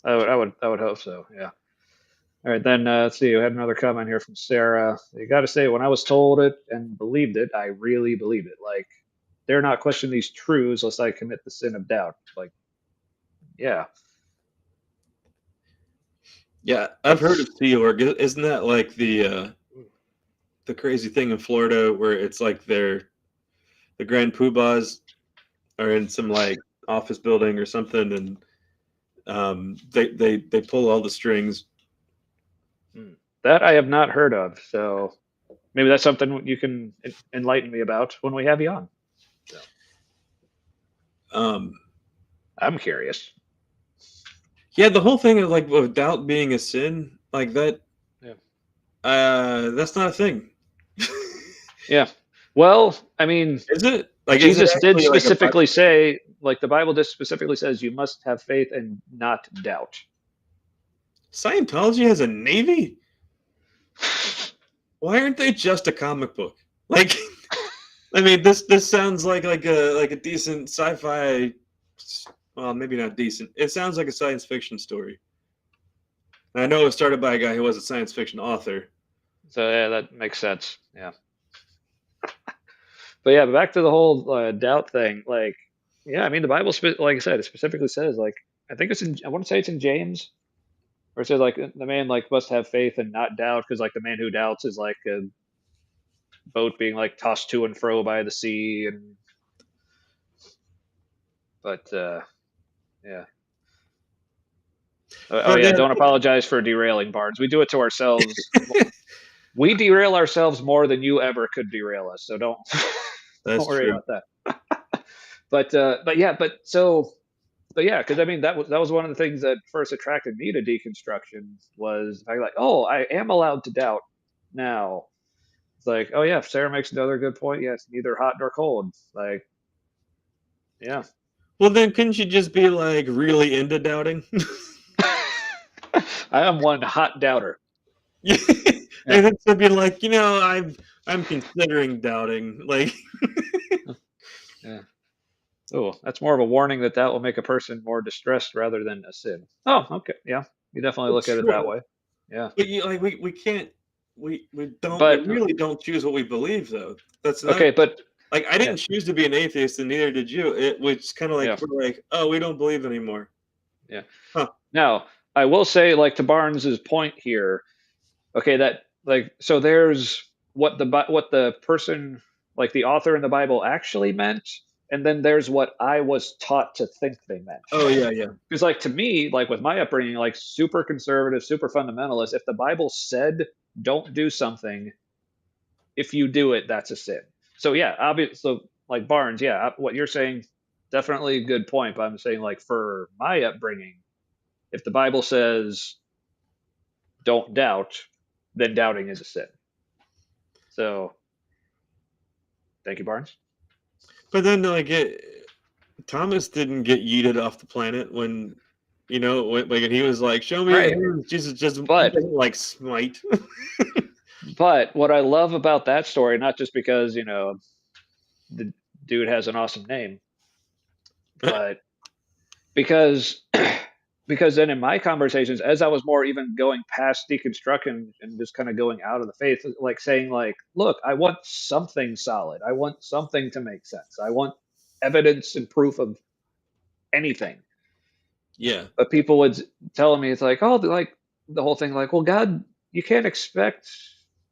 I would hope so. Yeah. All right, then let's see. We had another comment here from Sarah. You got to say, when I was told it and believed it, I really believed it. Like, dare not question these truths lest I commit the sin of doubt. Like, yeah, Yeah, I've heard of that's Sea Org. Isn't that like the crazy thing in Florida where it's like the Grand Poobahs are in some like office building or something, and they pull all the strings. that I have not heard of. So maybe that's something you can enlighten me about when we have you on. So Um, I'm curious. yeah, the whole thing of like of doubt being a sin, like that, Yeah. that's not a thing. Yeah. Well, I mean, Is it? Like, is it Jesus did actually like a specifically Bible? say, like the Bible just specifically says, you must have faith and not doubt. Scientology has a navy? Why aren't they just a comic book? Like, I mean, this sounds like a decent sci-fi. Well, maybe not decent. It sounds like a science fiction story. I know it was started by a guy who was a science fiction author. So yeah, that makes sense. Yeah. But yeah, back to the whole doubt thing. Like, yeah, I mean, the Bible, like I said, it specifically says, like, I think it's in, I want to say it's in James, where it says, like, the man, like, must have faith and not doubt, because, like, the man who doubts is like a boat being, like, tossed to and fro by the sea. And, but, yeah. Oh, But yeah, don't apologize for derailing, Barnes. We do it to ourselves. We derail ourselves more than you ever could derail us. So don't, don't that's worry true. about that. But yeah, but yeah, because I mean that was one of the things that first attracted me to deconstruction was I like, oh, I am allowed to doubt now. It's like, oh yeah, Sarah makes another good point. Yeah, it's neither hot nor cold. Like, yeah. Well, then couldn't you just be like really into doubting? I am one hot doubter. Yeah. Yeah. And then to be like, I'm considering doubting. Like, Yeah. Oh, that's more of a warning that that will make a person more distressed rather than a sin. Oh, okay. Yeah. You definitely well, look at it that true. way. Yeah. But we can't we But really don't choose what we believe though. That's not okay, but like I yeah, didn't choose to be an atheist and neither did you. It was kind of like yeah, we're like, oh, we don't believe anymore. yeah. Huh. Now, I will say, like to Barnes's point here, okay, that like so there's what the person like the author in the Bible actually meant, and then there's what I was taught to think they meant. Oh yeah, yeah. Because like to me, like with my upbringing, like super conservative, super fundamentalist, if the Bible said don't do something, if you do it, that's a sin. So yeah, obvious. So like Barnes, yeah, what you're saying, definitely a good point. But I'm saying like for my upbringing, if the Bible says don't doubt, then doubting is a sin. So thank you, Barnes. But then Thomas didn't get yeeted off the planet when when he was like, "Show me your Right. hands." Jesus just he But doesn't like smite. what I love about that story, not just because, the dude has an awesome name, but because because then in my conversations, as I was more even going past deconstruction and just kind of going out of the faith, like saying like, look, I want something solid. I want something to make sense. I want evidence and proof of anything. Yeah. But people would tell me it's like, oh, like the whole thing, like, well, God, you can't expect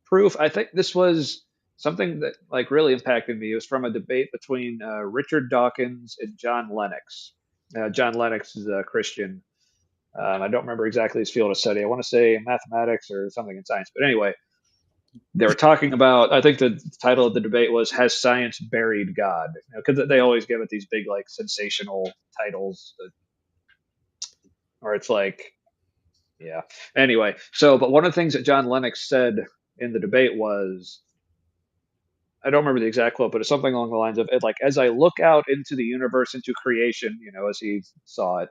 proof. I think this was something that like really impacted me. It was from a debate between Richard Dawkins and John Lennox. John Lennox is a Christian. I don't remember exactly his field of study. I want to say mathematics or something in science. But anyway, they were talking about. I think the title of the debate was "Has Science Buried God?" Because they always give it these big, like, sensational titles, or it's like, yeah. Anyway, so but one of the things that John Lennox said in the debate was, I don't remember the exact quote, but it's something along the lines of, "It like as I look out into the universe, into creation, as he saw it,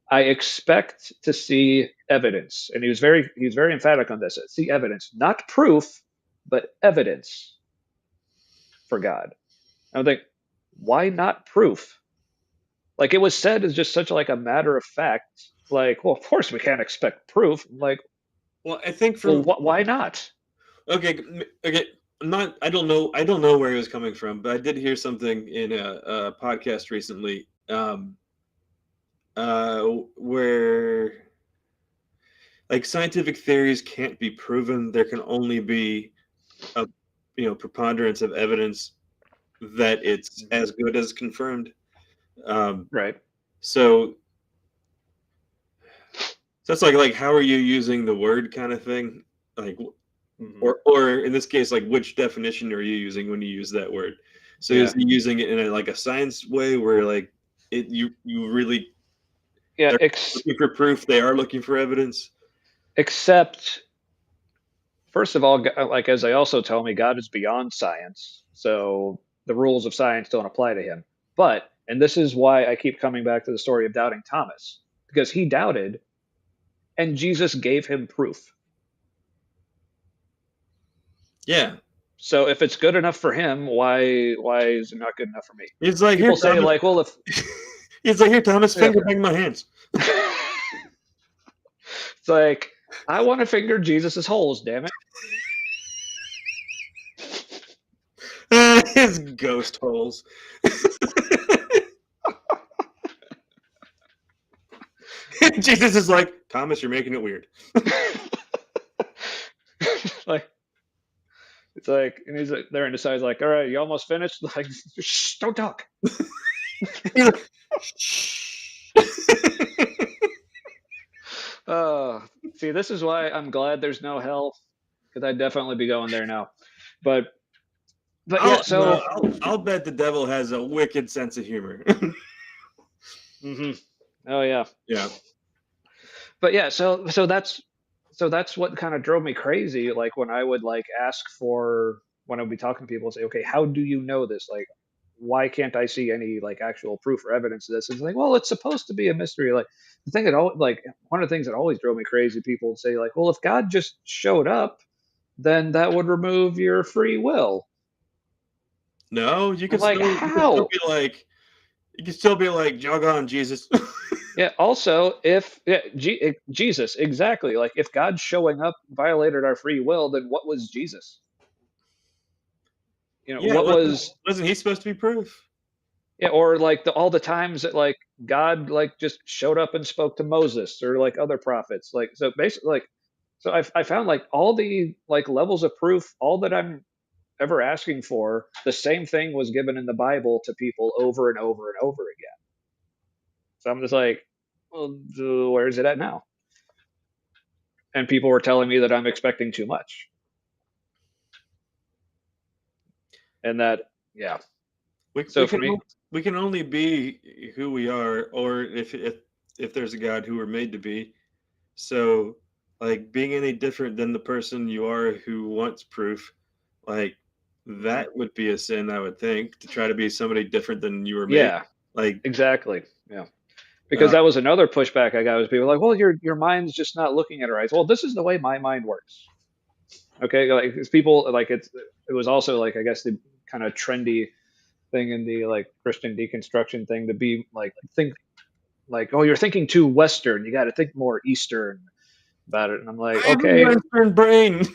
I expect to see evidence." And he was very emphatic on this. See evidence, not proof, but evidence for God. And I think, why not proof? Like it was said as just such like a matter of fact. Like, well, of course we can't expect proof. Like, Well, I think well, from why not? okay, okay. Not I don't know where he was coming from, but I did hear something in a podcast recently, where like scientific theories can't be proven. There can only be a preponderance of evidence that it's Mhm. as good as confirmed. Um, Right. so that's like how are you using the word kind of thing, like Hmm. or in this case, like which definition are you using when you use that word? So is Yeah. he using it in like a science way where like you really Yeah. they're looking for proof, they are looking for evidence? Except, first of all, like as they also tell me, God is beyond science, so the rules of science don't apply to him. But, and this is why I keep coming back to the story of doubting Thomas, because he doubted, and Jesus gave him proof. Yeah. So if it's good enough for him, why is it not good enough for me? He's like, here, People say Thomas. like, well, if He's like, here, Thomas, yeah. finger bang my hands. It's like, I want to finger Jesus's holes, damn it. His ghost holes. Jesus is like, Thomas, you're making it weird. Like, it's like, and he's like, there and decides like, all right, you almost finished. Like, shh, don't talk. He's like, shh. See, this is why I'm glad there's no hell, because I'd definitely be going there now. But yeah, so I'll bet the devil has a wicked sense of humor. Oh yeah, yeah. But yeah, so that's what kind of drove me crazy. Like when I would like ask for when I would be talking to people, say, okay, how do you know this? Like, why can't I see any like actual proof or evidence of this? It's like, well, it's supposed to be a mystery. Like the thing that like one of the things that always drove me crazy, people would say like, well, if God just showed up, then that would remove your free will. No, you can like, still, how? You can still be like, jog on, Jesus. Yeah. Also, if Jesus, exactly. Like, if God showing up violated our free will, then what was Jesus? What wasn't he supposed to be proof? Yeah, or like all the times that like God like just showed up and spoke to Moses or like other prophets. Like so basically like so I found like all the like levels of proof, all that I'm ever asking for, the same thing was given in the Bible to people over and over and over again. So I'm just like, well, where is it at now? And people were telling me that I'm expecting too much. And that, yeah. We can only be who we are, or if there's a God who we're made to be. So, like being any different than the person you are who wants proof, like that would be a sin, I would think, to try to be somebody different than you were made. Yeah, like exactly. Yeah. Because that was another pushback I got, was people like, well, your mind's just not looking at it right. Well, this is the way my mind works. Okay, like it's people like it was also like, I guess, the kind of trendy thing in the like Christian deconstruction thing to be like, think like, oh, you're thinking too Western. You got to think more Eastern about it. And I'm like, okay, Western brain.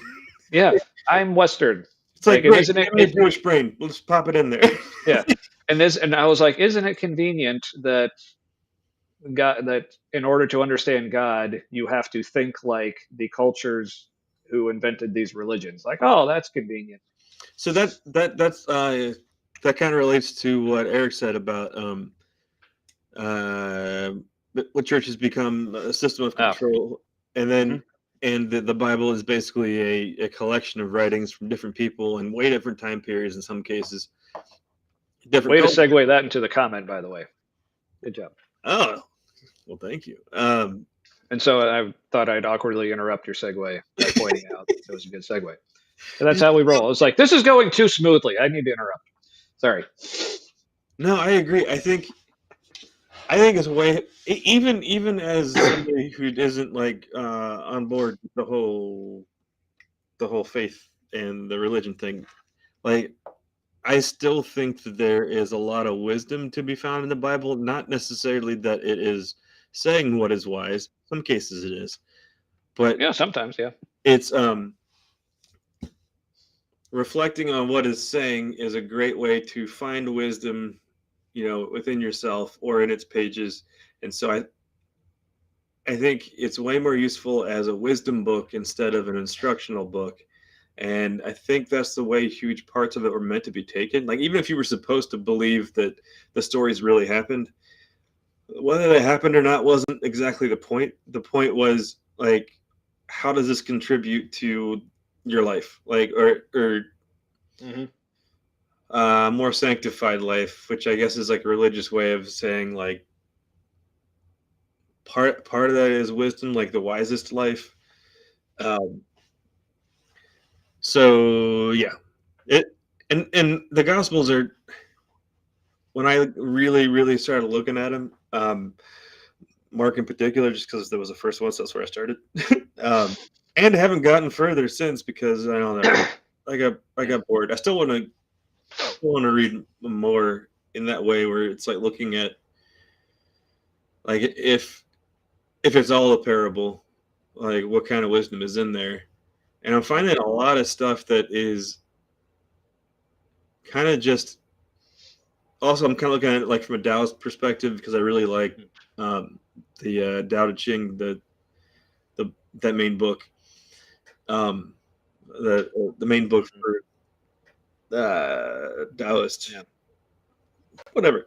Yeah, I'm Western. It's like, great, isn't it Jewish brain? Let's pop it in there. Yeah, and I was like, isn't it convenient that God, that in order to understand God, you have to think like the cultures who invented these religions? Like, oh, that's convenient. So that kind of relates to what Eric said about what church has become a system of control, and then and the Bible is basically a collection of writings from different people in way different time periods in some cases. Way to segue that into the comment, by the way. Good job. Oh, well, thank you. And so I thought I'd awkwardly interrupt your segue by pointing out it was a good segue. And that's how we roll. It's like, this is going too smoothly. I need to interrupt. Sorry. No, I agree. I think it's way, even as somebody who isn't like on board the whole faith and the religion thing, like I still think that there is a lot of wisdom to be found in the Bible. Not necessarily that it is saying what is wise. Some cases it is, but yeah, sometimes, yeah, it's reflecting on what it's saying is a great way to find wisdom, within yourself or in its pages. And so I think it's way more useful as a wisdom book instead of an instructional book. And I think that's the way huge parts of it were meant to be taken. Like, even if you were supposed to believe that the stories really happened, whether they happened or not wasn't exactly the point. The point was, like, how does this contribute to your life? Like, or more sanctified life, which I guess is like a religious way of saying, like, part of that is wisdom, like the wisest life. So yeah, and the Gospels are, when I really started looking at them, Mark in particular, just because that was the first one, so that's where I started. And haven't gotten further since, because I don't know, got bored. I still want to read more in that way, where it's like looking at, like, if it's all a parable, like what kind of wisdom is in there. And I'm finding a lot of stuff that is kind of just, also I'm kind of looking at it like from a Taoist perspective, because I really like the Tao Te Ching, that main book, the main book for Taoist, whatever.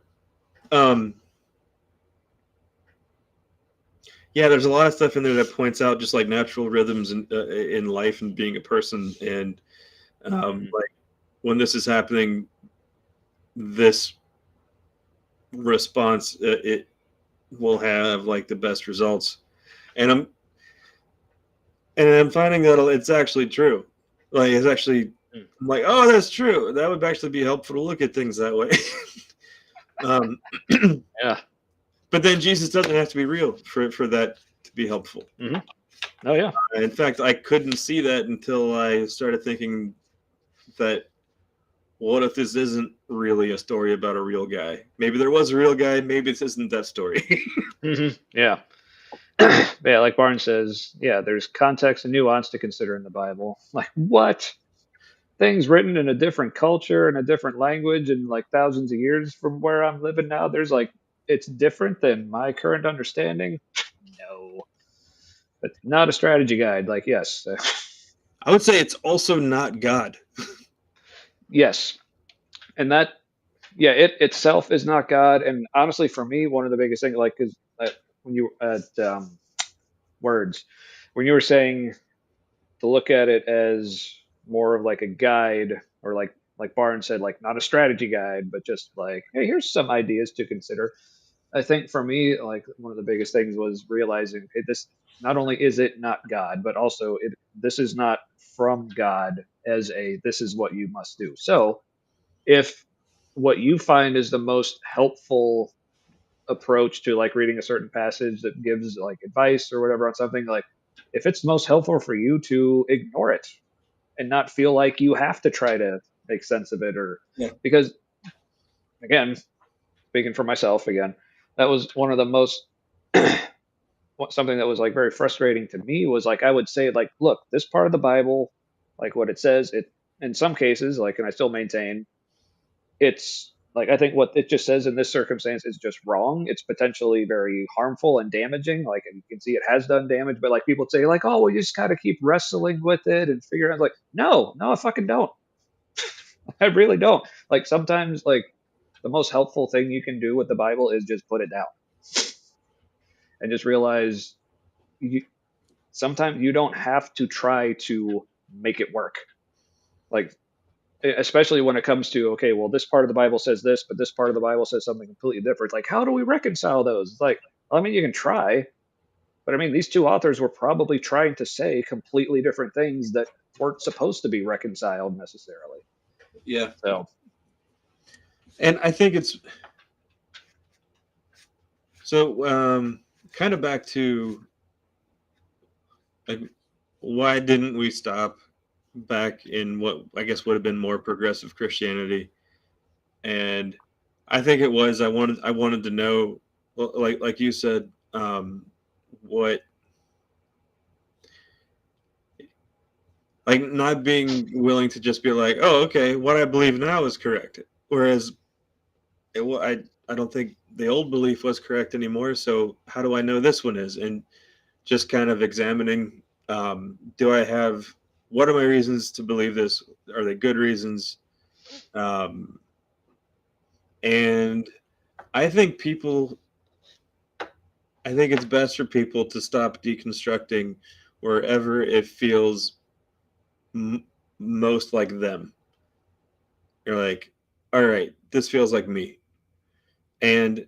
Yeah, there's a lot of stuff in there that points out just like natural rhythms in life and being a person, and like when this is happening, this response, it will have like the best results. And I'm finding that it's actually true. Like, it's actually, I'm like, oh, that's true. That would actually be helpful to look at things that way. Yeah. But then Jesus doesn't have to be real for that to be helpful. Mm-hmm. Oh yeah. In fact, I couldn't see that until I started thinking that, what if this isn't really a story about a real guy? Maybe there was a real guy. Maybe this isn't that story. Mm-hmm. Yeah. Yeah, like Barnes says, yeah, there's context and nuance to consider in the Bible. Like, what? Things written in a different culture and a different language and like thousands of years from where I'm living now, there's like, it's different than my current understanding. No, but not a strategy guide. Like, yes, I would say it's also not God. yes, and that, yeah, it itself is not God. And honestly, for me, one of the biggest things, like, because when you at words, when you were saying to look at it as more of like a guide, or like Barnes said, like not a strategy guide, but just like, hey, here's some ideas to consider. I think for me, like one of the biggest things was realizing, okay, this, not only is it not God, but also this is not from God as a, this is what you must do. So if what you find is the most helpful approach to like reading a certain passage that gives like advice or whatever on something, like if it's most helpful for you to ignore it and not feel like you have to try to make sense of it, or because again, speaking for myself again, that was one of the most something that was like very frustrating to me, was like I would say like, look, this part of the Bible, like what it says, it in some cases, like, and I still maintain it's like, I think what it just says in this circumstance is just wrong. It's potentially very harmful and damaging. Like, and you can see it has done damage, but like people say like, oh, well, you just got to keep wrestling with it and figure out, like, no, I fucking don't. I really don't. Like sometimes like the most helpful thing you can do with the Bible is just put it down and just realize you, sometimes you don't have to try to make it work. Like, especially when it comes to, okay, well, this part of the Bible says this, but this part of the Bible says something completely different. Like, how do we reconcile those? It's like, well, I mean, you can try, but I mean, these two authors were probably trying to say completely different things that weren't supposed to be reconciled necessarily. Yeah. So, And I think it's so, kind of back to, like, why didn't we stop back in what I guess would have been more progressive Christianity? And I think it was, I wanted to know, like you said, what, like, not being willing to just be like, oh, okay, what I believe now is correct. Whereas I don't think the old belief was correct anymore. So how do I know this one is? And just kind of examining, do I have, what are my reasons to believe this? Are they good reasons? And I think it's best for people to stop deconstructing wherever it feels most like them. You're like, all right, this feels like me. And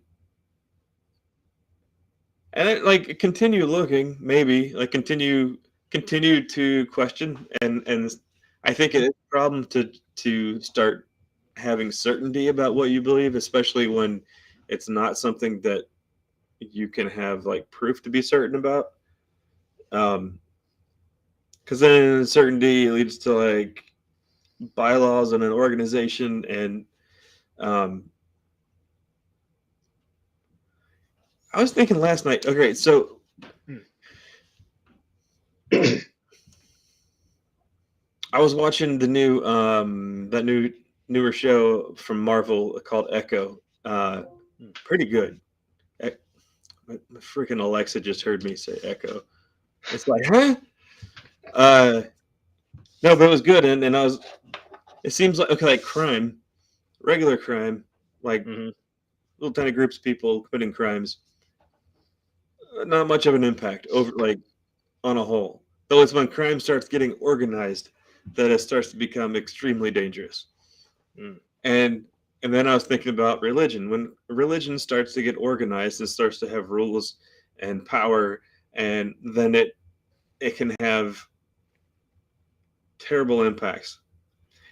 like, continue looking, maybe, like, continue to question, and I think it is a problem to start having certainty about what you believe, especially when it's not something that you can have like proof to be certain about. Because then uncertainty leads to like bylaws and an organization, and um, I was thinking last night. Okay, so I was watching the new newer show from Marvel called Echo. Pretty good. E- my freaking Alexa just heard me say Echo. It's like, huh? Uh, no, but it was good, and I was. It seems like okay, like crime, regular crime, like Mm-hmm. little tiny groups of people committing crimes. Not much of an impact over like on a whole. Though it's when crime starts getting organized that it starts to become extremely dangerous. Mm. And and then I was thinking about religion. When religion starts to get organized and starts to have rules and power, and then it can have terrible impacts.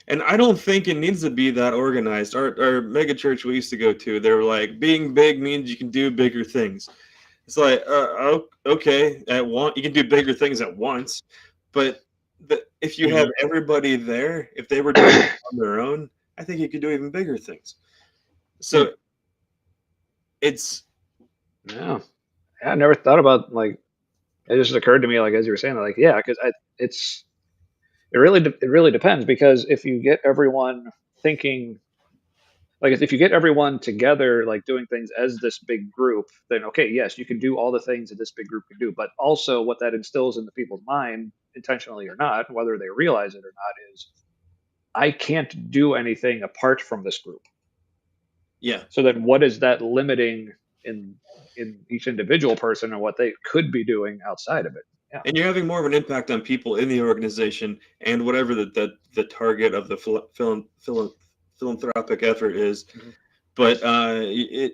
And I don't think it needs to be that organized. Our mega church we used to go to, they were like, being big means you can do bigger things. It's like, okay, at one you can do bigger things at once, but if you have Mm-hmm. everybody there, if they were doing it on their own, I think you could do even bigger things. Mm. So it's Yeah. I never thought about like it just occurred to me like as you were saying like yeah because it's it really depends because if you get everyone thinking like if you get everyone together like doing things as this big group then okay yes you can do all the things that this big group can do but also what that instills into people's mind intentionally or not whether they realize it or not is I can't do anything apart from this group. yeah, So then what is that limiting in each individual person and what they could be doing outside of it? Yeah. and you're having more of an impact on people in the organization and whatever the target of the philanthropic effort is. Mhm. But it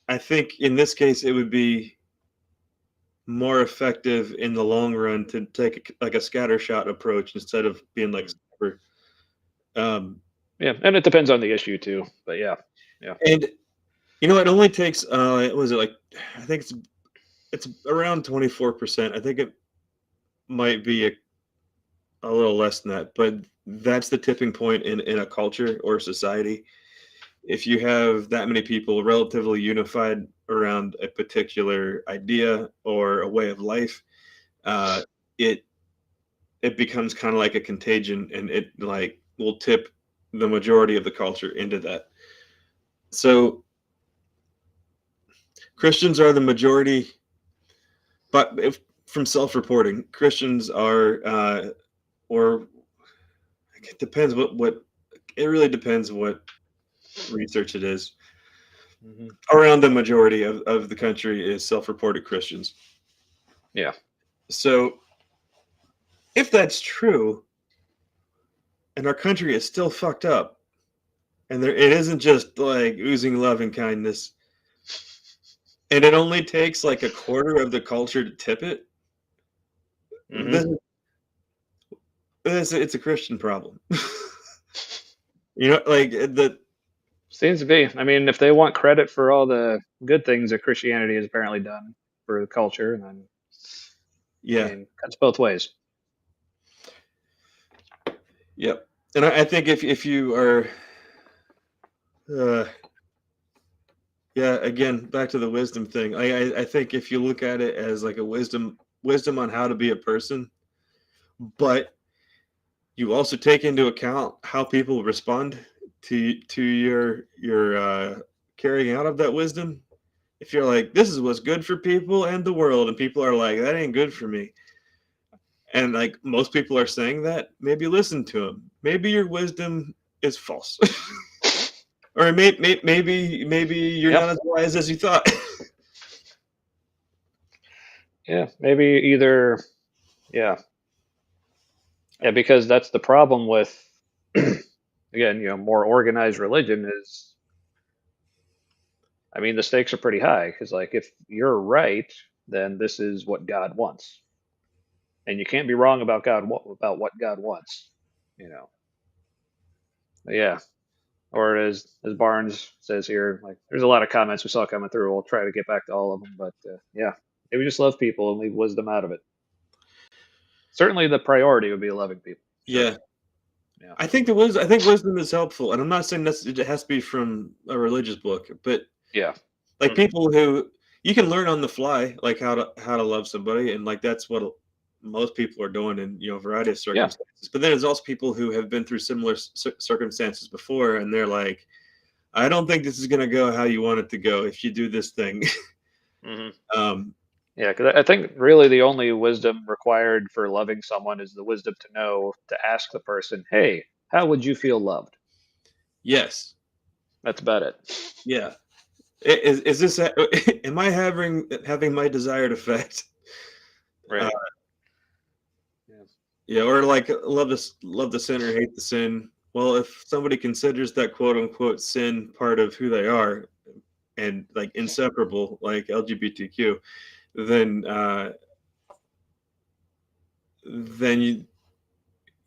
I think in this case it would be more effective in the long run to take like a scattershot approach instead of being like Mhm. super. Um, Yeah, and it depends on the issue too. But yeah, yeah. and you know, it only takes what was it like? I think it's around 24%. I think it might be a little less than that, but that's the tipping point in a culture or society. If you have that many people relatively unified around a particular idea or a way of life, uh, it it becomes kind of like a contagion, and it like will tip the majority of the culture into that. So Christians are the majority, but if from self-reporting, Christians are, or it depends what it really depends what research it is. Hmm. Around the majority of the country is self-reported Christians. Yeah. So if that's true, and our country is still fucked up, and there it isn't just like oozing love and kindness, and it only takes like a quarter of the culture to tip it, Hmm. this, it's a Christian problem. You know, like the Seems to be. I mean, if they want credit for all the good things that Christianity has apparently done for the culture, then I yeah, mean, cuts both ways. yep. And I think if you are, uh, yeah, again back to the wisdom thing. I think if you look at it as like a wisdom on how to be a person, but you also take into account how people respond to your carrying out of that wisdom. If you're like, this is what's good for people and the world, and people are like, that ain't good for me, and like most people are saying that, maybe listen to them. Maybe your wisdom is false, or maybe you're Yep. not as wise as you thought. Yeah. Maybe either. Yeah. Yeah. Because that's the problem with, again, more organized religion is. I mean, the stakes are pretty high because, like, if you're right, then this is what God wants, and you can't be wrong about about what God wants. You know. But yeah. Or as Barnes says here, like there's a lot of comments we saw coming through. We'll try to get back to all of them, but yeah, maybe just love people and leave wisdom out of it. Certainly, the priority would be loving people. Sure. Yeah, Yeah. I think wisdom is helpful, and I'm not saying it has to be from a religious book, but Yeah. like people who you can learn on the fly, like how to love somebody, and like that's what most people are doing in a variety of Yeah. circumstances. But then there's also people who have been through similar circumstances before, and they're like, I don't think this is going to go how you want it to go if you do this thing. Hmm. um, Yeah, because I think really the only wisdom required for loving someone is the wisdom to know to ask the person, "Hey, how would you feel loved?" yes, That's about it. yeah. Is this? Am I having my desired effect? Uh, Right. Yeah. yeah, or like love the sinner, hate the sin. Well, if somebody considers that quote unquote sin part of who they are and like inseparable, like LGBTQ, then then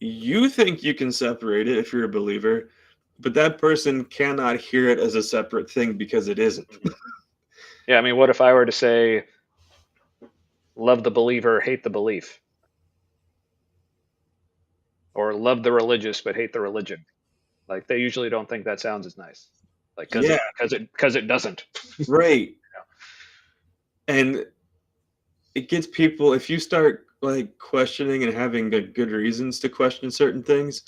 you think you can separate it if you're a believer, but that person cannot hear it as a separate thing because it isn't. Hmm. Yeah. I mean, what if I were to say, "Love the believer, hate the belief," or "Love the religious but hate the religion"? Like they usually don't think that sounds as nice. Like Yeah, because it doesn't. right. And it gets people if you start like questioning and having good reasons to question certain things,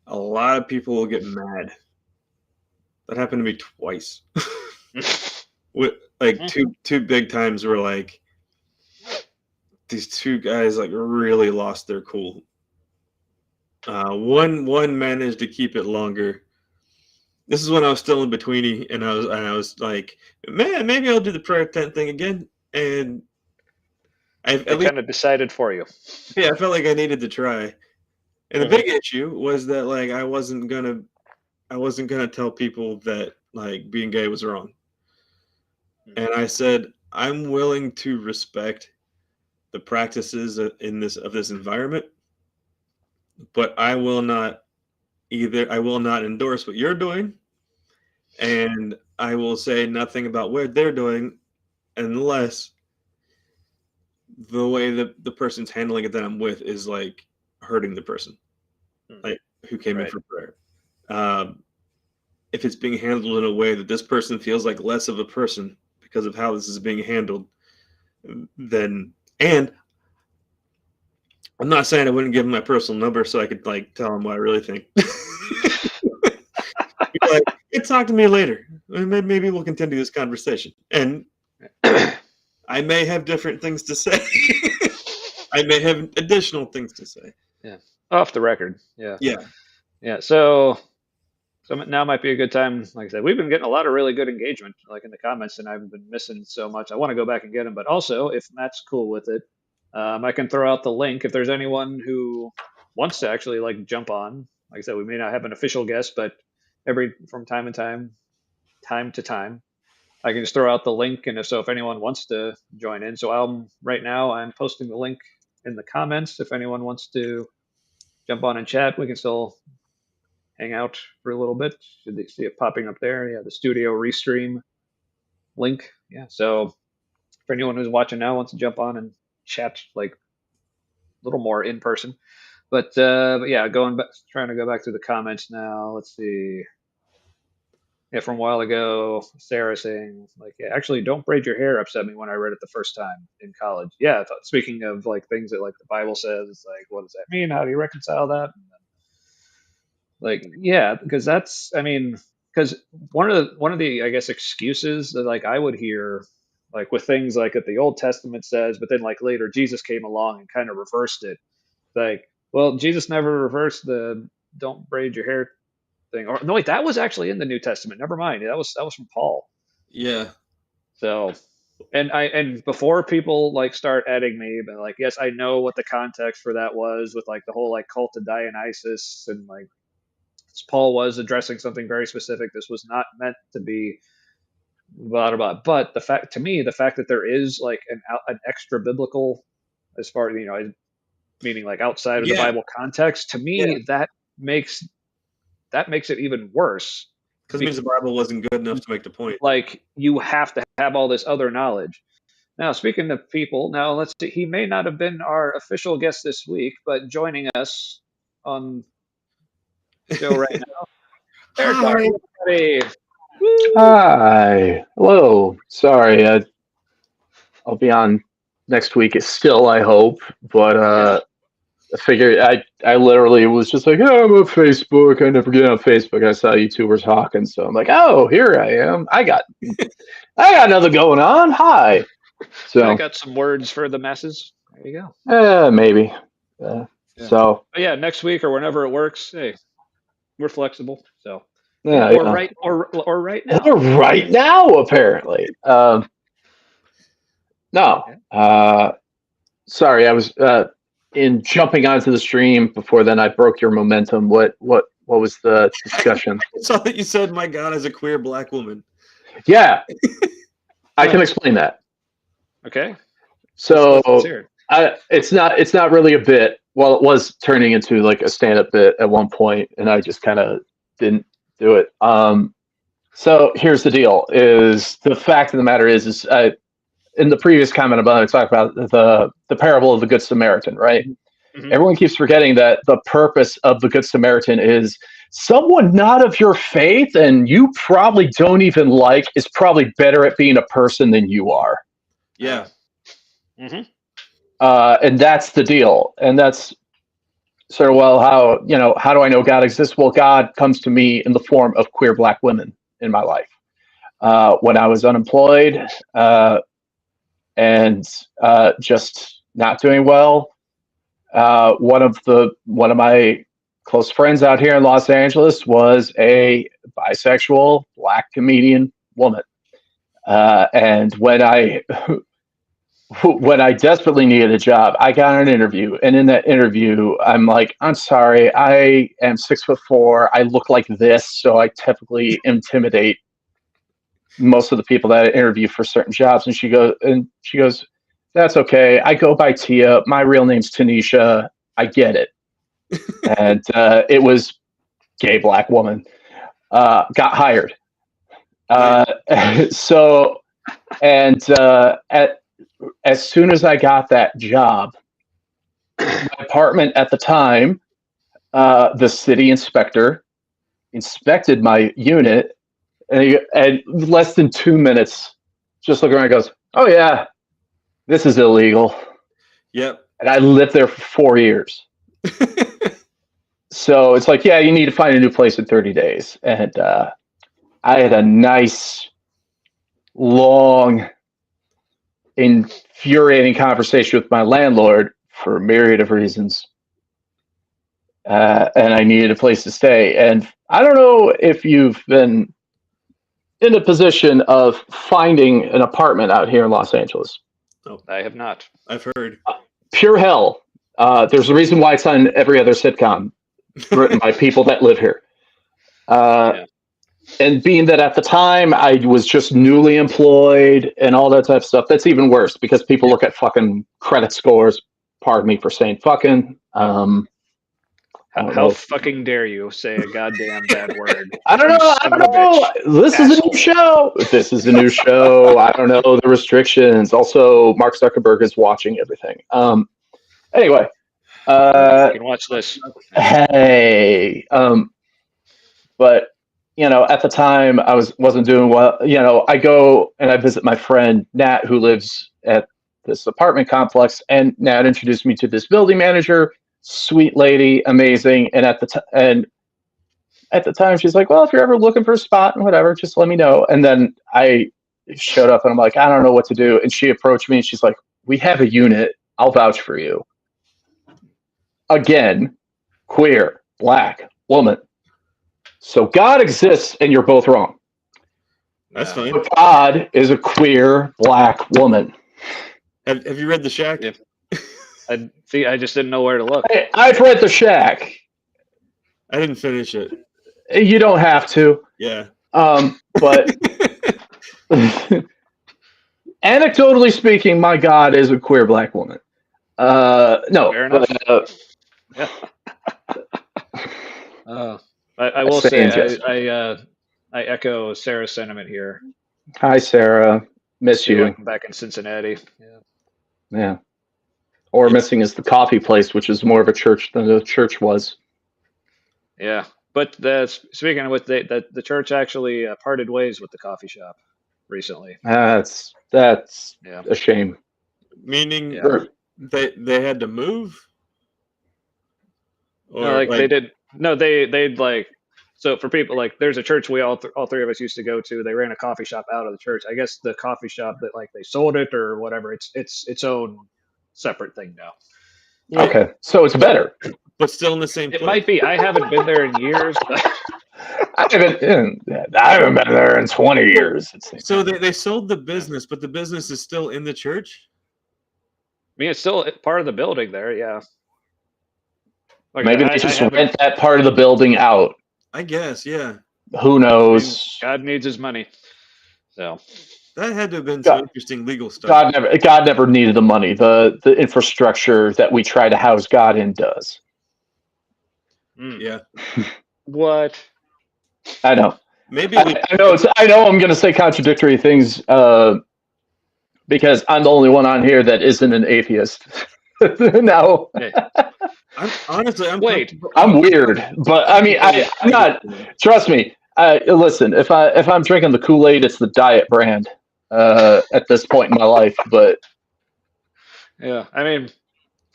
a lot of people will get mad. That happened to me twice. With like two big times where like these two guys like really lost their cool. One managed to keep it longer. This is when I was still in betweeny, and I was like, man, maybe I'll do the prayer tent thing again. And I They at least kind of decided for you. yeah, I felt like I needed to try. And the Hmm. big issue was that like I wasn't gonna tell people that like being gay was wrong. And I said I'm willing to respect the practices in this environment, but I will not endorse what you're doing, and I will say nothing about what they're doing unless the way that the person's handling it that I'm with is like hurting the person, like who came in Right. for prayer. Um, if it's being handled in a way that this person feels like less of a person because of how this is being handled, then and I'm not saying I wouldn't give him my personal number so I could like tell him what I really think. Be like, hey, talk to me later. Maybe we'll continue this conversation. And I may have different things to say. I may have additional things to say. Yeah. Off the record. Yeah. Yeah. Yeah. So now might be a good time. Like I said, we've been getting a lot of really good engagement, like in the comments, and I've been missing so much. I want to go back and get them, but also if Matt's cool with it, I can throw out the link if there's anyone who wants to actually like jump on. Like I said, we may not have an official guest, but every from time to time, I can just throw out the link, and if anyone wants to join in, so right now I'm posting the link in the comments. If anyone wants to jump on and chat, we can still hang out for a little bit. Should they see it popping up there? Yeah, the studio restream link. Yeah. So for anyone who's watching now wants to jump on and chat like a little more in person. But yeah, going back, trying to go back through the comments now. Let's see. Yeah, from a while ago, Sarah saying like, yeah, actually, don't braid your hair upset me when I read it the first time in college. Yeah, I thought, speaking of like things that like the Bible says, it's like, what does that mean? How do you reconcile that? Like, yeah, because that's, I mean, because one of the I guess excuses that like I would hear, like with things like that the Old Testament says, but then like later Jesus came along and kind of reversed it. Like, well, Jesus never reversed the "don't braid your hair" thing. Or no, wait, that was actually in the New Testament. Never mind, that was from Paul. Yeah. So, and before people like start adding me, but like, yes, I know what the context for that was with like the whole like cult of Dionysus and like Paul was addressing something very specific. This was not meant to be blah blah blah. But the fact that there is like an extra biblical, as far as meaning like outside of the Yeah. Bible context, to Yeah. me makes that makes it even worse. Because it means Because the Bible wasn't good enough to make the point. like you have to have all this other knowledge. Now, speaking of people, now let's see. He may not have been our official guest this week, but joining us on show right now. There's Hi. everybody. Hi. Hello. Sorry, I'll be on next week. It's still, I hope, but I figured I literally was just like, oh, I'm on Facebook. I never get on Facebook. I saw you two were talking, so I'm like, oh, here I am. I got nothing going on. Hi. I So, got some words for the masses. There you go. maybe. Yeah. So, But yeah, next week or whenever it works. Hey, we're flexible. So yeah, or right or right now. Or right now, apparently. No. Sorry, I was in jumping onto the stream before then. I broke your momentum. What was the discussion? I saw that you said, "My God, as a queer black woman." Yeah, I can explain that. Okay. So Let's hear it. it's not really a bit. Well, it was turning into like a stand-up bit at one point, and I just kind of didn't do it. So here's the deal: is the fact of the matter is in the previous comment about I talked about the parable of the Good Samaritan, right? Mhm. Everyone keeps forgetting that the purpose of the Good Samaritan is someone not of your faith and you probably don't even like is probably better at being a person than you are. Yeah. Mm-hmm. And that's the deal. And that's sort of, well, how do I know God exists? Well, God comes to me in the form of queer black women in my life. When I was unemployed and just not doing well, one of my close friends out here in Los Angeles was a bisexual black comedian woman, and when I desperately needed a job, I got an interview, and in that interview, I'm like, I'm sorry, I am 6'4", I look like this, so I typically intimidate most of the people that I interview for certain jobs. And she goes, that's okay. I go by Tia. My real name's Tanisha. I get it. And it was gay black woman. Got hired. So, and as soon as I got that job, my apartment at the time, the city inspector inspected my unit, and less than 2 minutes, just looking around, goes, "Oh yeah, this is illegal." Yep. And I lived there for 4 years. So it's like, yeah, you need to find a new place in 30 days. And I had a nice, long, infuriating conversation with my landlord for a myriad of reasons. And I needed a place to stay. And I don't know if you've been in a position of finding an apartment out here in Los Angeles. Oh, I have not. I've heard. Pure hell. There's a reason why it's on every other sitcom written by people that live here. Yeah. And being that at the time I was just newly employed and all that type of stuff, that's even worse because people look at fucking credit scores. Pardon me for saying fucking. How fucking dare you say a goddamn bad word? I don't You know. son of a bitch. This is a new show. This is a new show. I don't know the restrictions. Also, Mark Zuckerberg is watching everything. Anyway. You can watch this. Hey. But at the time I wasn't doing well. I go and I visit my friend Nat, who lives at this apartment complex, and Nat introduced me to this building manager, sweet lady, amazing. And at the time, she's like, "Well, if you're ever looking for a spot and whatever, just let me know." And then I showed up, and I'm like, "I don't know what to do." And she approached me, and she's like, "We have a unit. I'll vouch for you." Again, queer, black, woman. So God exists, and you're both wrong. That's fine. But God is a queer black woman. Have you read The Shack? Yeah. I just didn't know where to look. I've read The Shack. I didn't finish it. You don't have to. Yeah. But anecdotally speaking, my God is a queer black woman. No. Fair enough. Yeah. I will say I echo Sarah's sentiment here. Hi, Sarah. Miss you. Like I'm back in Cincinnati. Yeah. Or missing is the coffee place, which is more of a church than the church was. Yeah. But speaking of which, the church actually parted ways with the coffee shop recently. That's Yeah. a shame. Meaning Yeah. they had to move, No, or like they did. No, they'd like. So for people like, there's a church we all three of us used to go to. They ran a coffee shop out of the church. I guess the coffee shop that like they sold it or whatever. It's its own separate thing now. Yeah, Okay, so it's better. but still in the same It place. might be. I haven't been there in years, but I haven't been there in 20 years. It seems. So they sold the business, but the business is still in the church? I mean, it's still part of the building there. Yeah. Like Maybe I they just haven't. rent that part of the building out. I guess, yeah. Who I mean, knows? God needs his money. So That had to have been some interesting legal stuff. God never needed the money. The infrastructure that we try to house God in does. Yeah. What? I know. Maybe I know I'm going to say contradictory things because I'm the only one on here that isn't an atheist. No. I'm Wait. I'm weird, but I mean, I'm not. Trust me. Listen, if I'm drinking the Kool-Aid, it's the diet brand at this point in my life. But Yeah, I mean,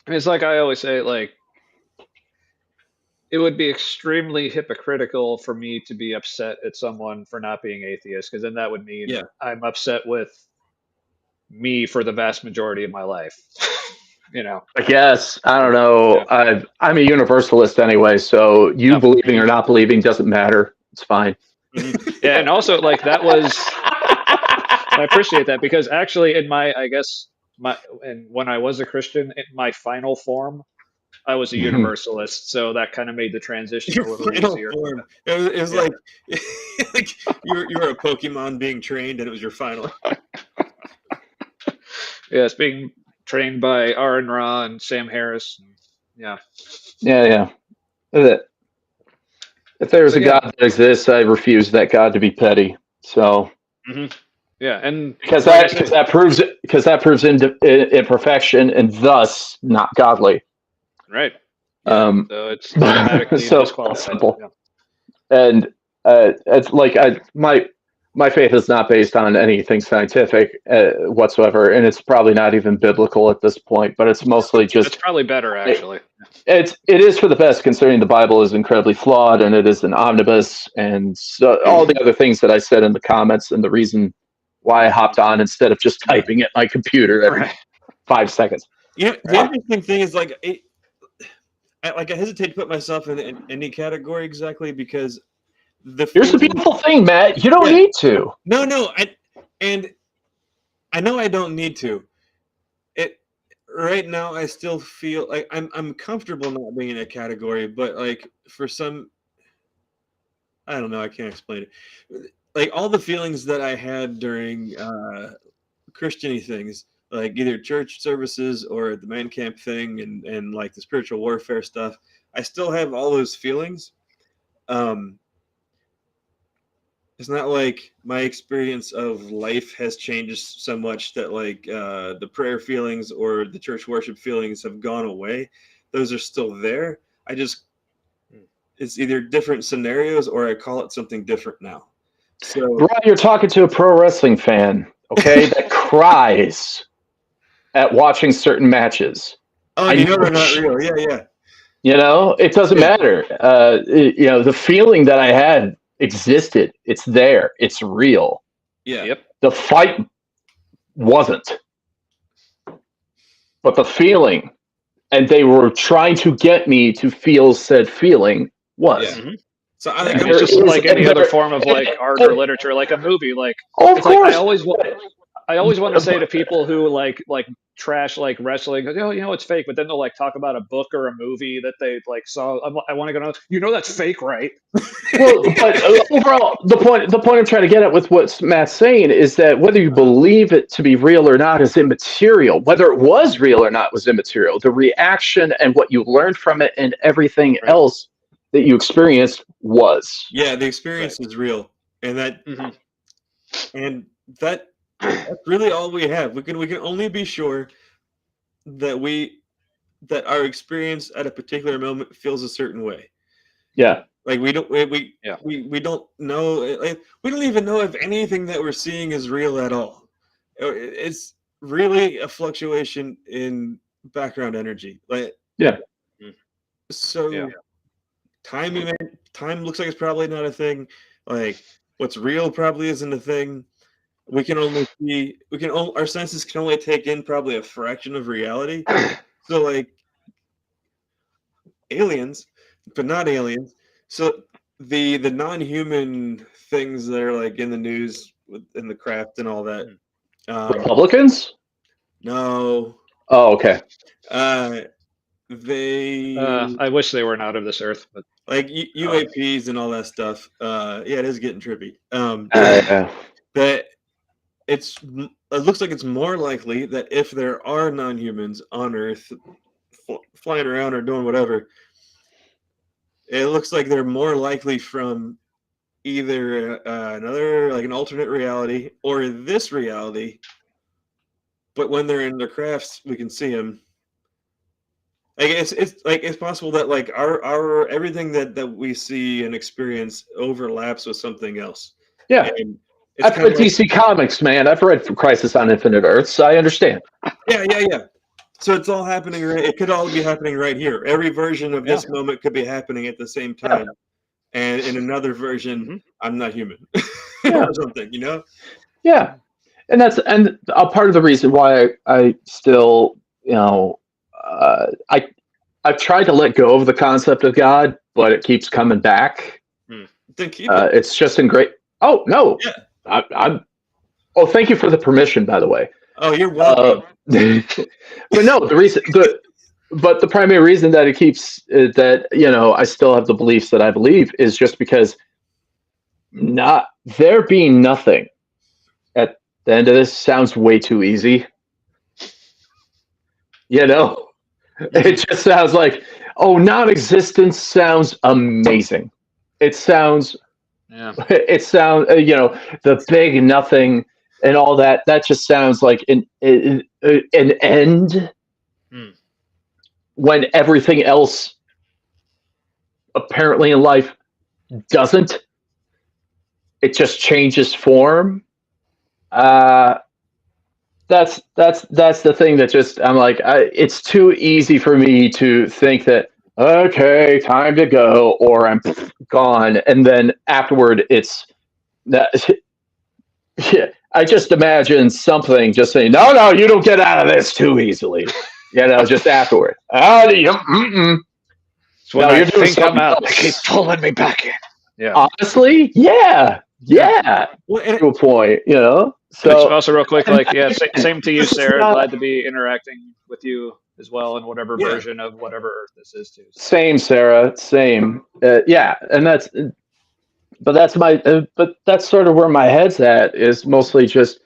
it's like I always say, like it would be extremely hypocritical for me to be upset at someone for not being atheist, because then that would mean I'm upset with me for the vast majority of my life. You know. I guess I don't know. Yeah. I'm a universalist anyway, so you believing or not believing doesn't matter. It's fine. Yeah, and also like that was. I appreciate that because actually, in my, I guess and when I was a Christian, in my final form, I was a universalist, so that kind of made the transition a little easier. Form. It was like you were a Pokemon being trained, and it was your final. Yeah, it's being trained by Aaron Ra and Sam Harris. Yeah. If there's a God that exists, I refuse that God to be petty. So. Yeah, and because that proves imperfection and thus not godly. Right. Yeah. So it's automatically disqualified. Simple. Yeah. And it's like my faith is not based on anything scientific whatsoever, and it's probably not even biblical at this point. But it's mostly just. It's probably better, actually. It is for the best, considering the Bible is incredibly flawed and it is an omnibus, and so all the other things that I said in the comments, and the reason why I hopped on instead of just typing at my computer every 5 seconds. Yeah, the interesting thing is I hesitate to put myself in any category exactly because here's the beautiful thing, Matt. You don't need to. No, and I know I don't need to. Right now I still feel like I'm comfortable not being in a category, but like for some, I don't know, I can't explain it. Like all the feelings that I had during Christian-y things, like either church services or the man camp thing and like the spiritual warfare stuff, I still have all those feelings. It's not like my experience of life has changed so much that like the prayer feelings or the church worship feelings have gone away. Those are still there. It's either different scenarios or I call it something different now. So, Brian, you're talking to a pro wrestling fan, okay, that cries at watching certain matches. Oh, you know they're not real. Yeah. You know, it doesn't matter. The feeling that I had existed. It's there. It's real. Yeah. Yep. The fight wasn't. But the feeling, and they were trying to get me to feel said feeling was. Yeah. Mm-hmm. So I think it's just like any other form of like art or literature, like a movie. Like of course. Like I always want to say to people who like trash like wrestling, it's fake, but then they'll like talk about a book or a movie that they like saw. I want to go, that's fake, right? Well, but overall, the point I'm trying to get at with what Matt's saying is that whether you believe it to be real or not is immaterial. Whether it was real or not was immaterial. The reaction and what you learned from it and everything else that you experienced was. Yeah, the experience is real, and that and that's really all we have. We can only be sure that our experience at a particular moment feels a certain way. Yeah. Like we don't know. Like, we don't even know if anything that we're seeing is real at all. It's really a fluctuation in background energy. Like so, Yeah. time looks like it's probably not a thing. Like what's real probably isn't a thing. We can only see. Our senses can only take in probably a fraction of reality. So like aliens, but not aliens. So the non-human things that are like in the news in the craft and all that. Republicans? No. Oh, okay. They. I wish they were not of this earth, but Like UAPs and all that stuff. Yeah, it is getting trippy. But it looks like it's more likely that if there are non-humans on Earth flying around or doing whatever, it looks like they're more likely from either another, like an alternate reality, or this reality. But when they're in their crafts, we can see them. Like it's possible that like our everything that we see and experience overlaps with something else. Yeah. I've read DC Comics, man. I've read Crisis on Infinite Earths. I understand. Yeah. So it's all happening right. It could all be happening right here. Every version of this moment could be happening at the same time. And in another version, I'm not human or something, you know? Yeah. And that's a part of the reason why I still, I've tried to let go of the concept of God, but it keeps coming back. Then keep it. It's just in great. Oh no! Yeah. I'm. Oh, thank you for the permission, by the way. Oh, you're welcome. But no, but the primary reason that it keeps that I still have the beliefs that I believe is just because not there being nothing at the end of this sounds way too easy. It just sounds like, non-existence sounds amazing. It sounds, the big nothing and all that. That just sounds like an end when everything else apparently in life doesn't. It just changes form. That's the thing that just I'm like it's too easy for me to think that okay, time to go, or I'm gone, and then afterward it's that. Yeah, I just imagine something just saying, no, you don't get out of this too easily. Just afterward. So when you're doing something else. They keep pulling me back in. Yeah. Honestly, yeah. Well, to a point, So also, real quick, same to you, Sarah. Glad to be interacting with you as well in whatever version of whatever Earth this is too. So. Same, Sarah. Same. And but that's sort of where my head's at. Is mostly just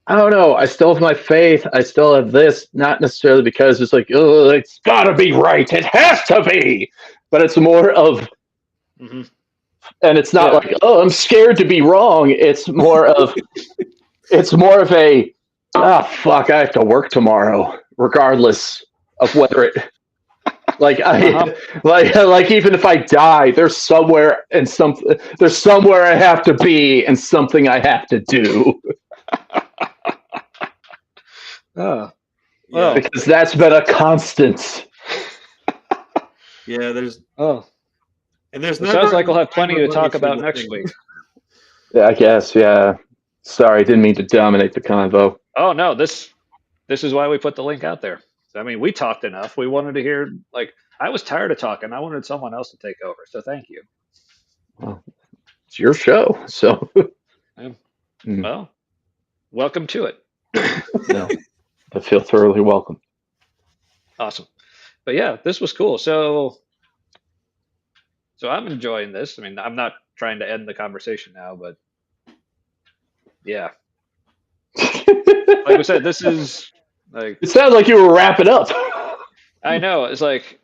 I don't know. I still have my faith. I still have this, not necessarily because it's like it's gotta be right. It has to be, but it's more of. And it's not like, I'm scared to be wrong. It's more of a, fuck, I have to work tomorrow, regardless of whether it, like even if I die, there's somewhere I have to be and something I have to do. Because that's been a constant. Yeah, there's. And there's sounds like we'll have plenty to talk about next week. Yeah, I guess. Yeah. Sorry, didn't mean to dominate the convo. Oh no, this is why we put the link out there. I mean, we talked enough. We wanted to hear. I was tired of talking. I wanted someone else to take over. So thank you. Well, it's your show, so. Well, welcome to it. No, I feel thoroughly welcome. Awesome, but yeah, this was cool. So I'm enjoying this. I mean, I'm not trying to end the conversation now, but yeah. Like we said, this is like... It sounds like you were wrapping up. I know. It's like...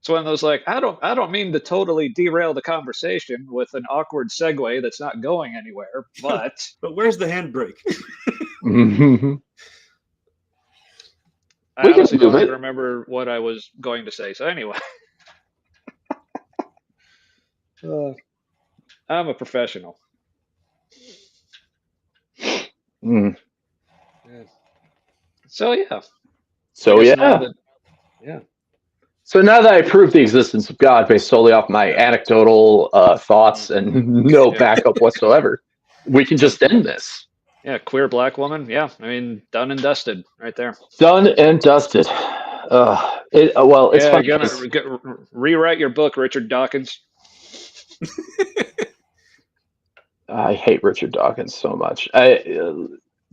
It's one of those I don't mean to totally derail the conversation with an awkward segue that's not going anywhere, but... But where's the handbrake? I honestly don't even remember what I was going to say. So anyway... I'm a professional. Mm. Yeah. So yeah, I So guess now yeah. that yeah, So now that I prove the existence of God based solely off my anecdotal thoughts and no yeah, backup whatsoever, we can just end this. yeah, queer black woman. Yeah, I mean, done and dusted right there. Done and dusted. Well, it's Yeah, funny gonna because rewrite your book, Richard Dawkins. I hate Richard Dawkins so much.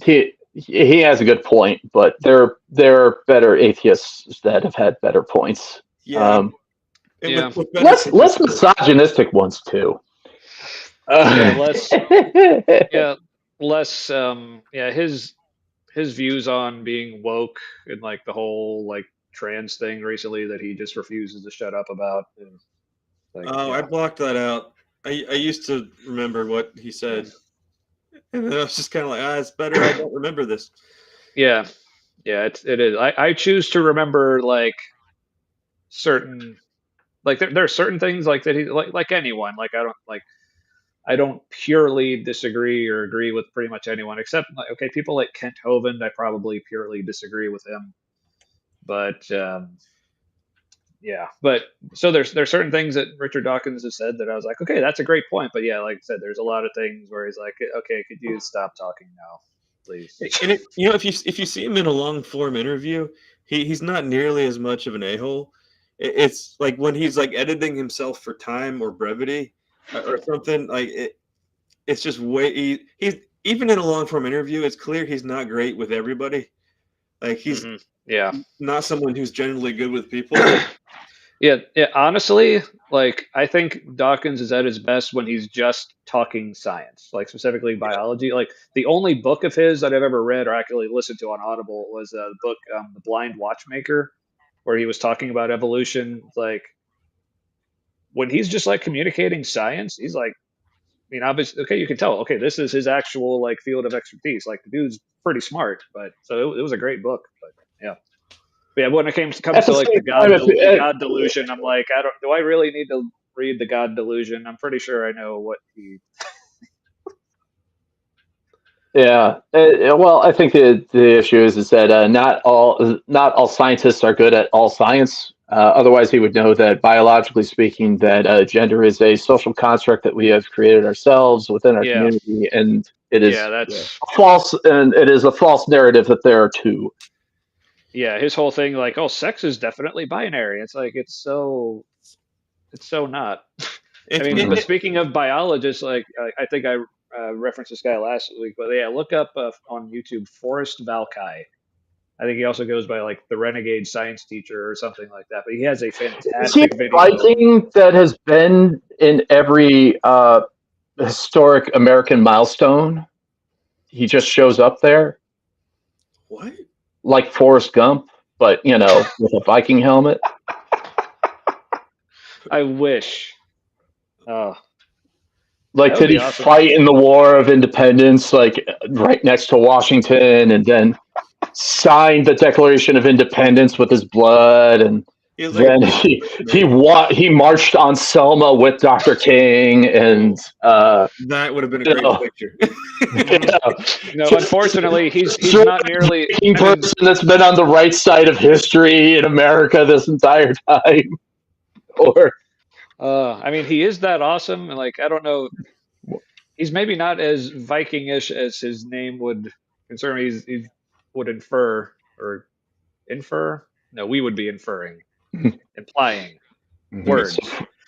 He has a good point, but there are better atheists that have had better points. Yeah, and Yeah, with better Less points. misogynistic ones too. yeah, Uh, less, yeah, less. Yeah, his views on being woke and like the whole like trans thing recently that he just refuses to shut up about. And, like, Oh, I yeah, blocked that out. I used to remember what he yeah, said, and then I was just kind of like, it's better I don't remember this. yeah, yeah. It is. I choose to remember like certain like there are certain things like that he like anyone like I don't purely disagree or agree with pretty much anyone except like, okay, people like Kent Hovind, I probably purely disagree with him, but yeah, but so there's certain things that Richard Dawkins has said that I was like, okay, that's a great point, but yeah, like I said, there's a lot of things where he's like, okay, could you stop talking now, please? And if you see him in a long form interview, he's not nearly as much of an a-hole. It's like when he's like editing himself for time or brevity or something like it's just he's even in a long form interview, it's clear he's not great with everybody. Like he's Yeah. not someone who's generally good with people. Yeah, yeah, honestly, like I think Dawkins is at his best when he's just talking science, like specifically biology. Like the only book of his that I've ever read or actually listened to on Audible was the book The Blind Watchmaker, where he was talking about evolution. Like when he's just like communicating science, he's like, I mean, obviously, okay, you can tell, okay, this is his actual like field of expertise. Like the dude's pretty smart, but so it was a great book. But yeah. But yeah, when it comes at the to like same time, the God delusion, I'm like, I don't. Do I really need to read the God delusion? I'm pretty sure I know what he. yeah. Well, I think the issue is that not all scientists are good at all science. Otherwise, he would know that biologically speaking, that gender is a social construct that we have created ourselves within our Yeah, community, and it yeah, is that's false. And it is a false narrative that there are two. yeah. His whole thing, like, oh, sex is definitely binary. It's like it's so not. I If, mean, it, but Mhm. it, speaking of biologists, like I think I referenced this guy last week, but yeah, look up on YouTube Forrest Valkai. I think he also goes by like the renegade science teacher or something like that. But he has a Is he a fantastic video. Viking that has been in every historic American milestone? He just shows up there what? like Forrest Gump, but with a Viking helmet. I wish. Oh, Like, that would did be he awesome. fight in the War of Independence, like right next to Washington, and then signed the Declaration of Independence with his blood, and He was like, then he marched on Selma with Dr. King, and that would have been a you great know, picture. No, just unfortunately, he's sort not of nearly. Viking I mean, person that's been on the right side of history in America this entire time, or I mean, he is that awesome, and like I don't know, he's maybe not as Vikingish as his name would concern me. He would infer or infer. No, we would be inferring, implying So, words.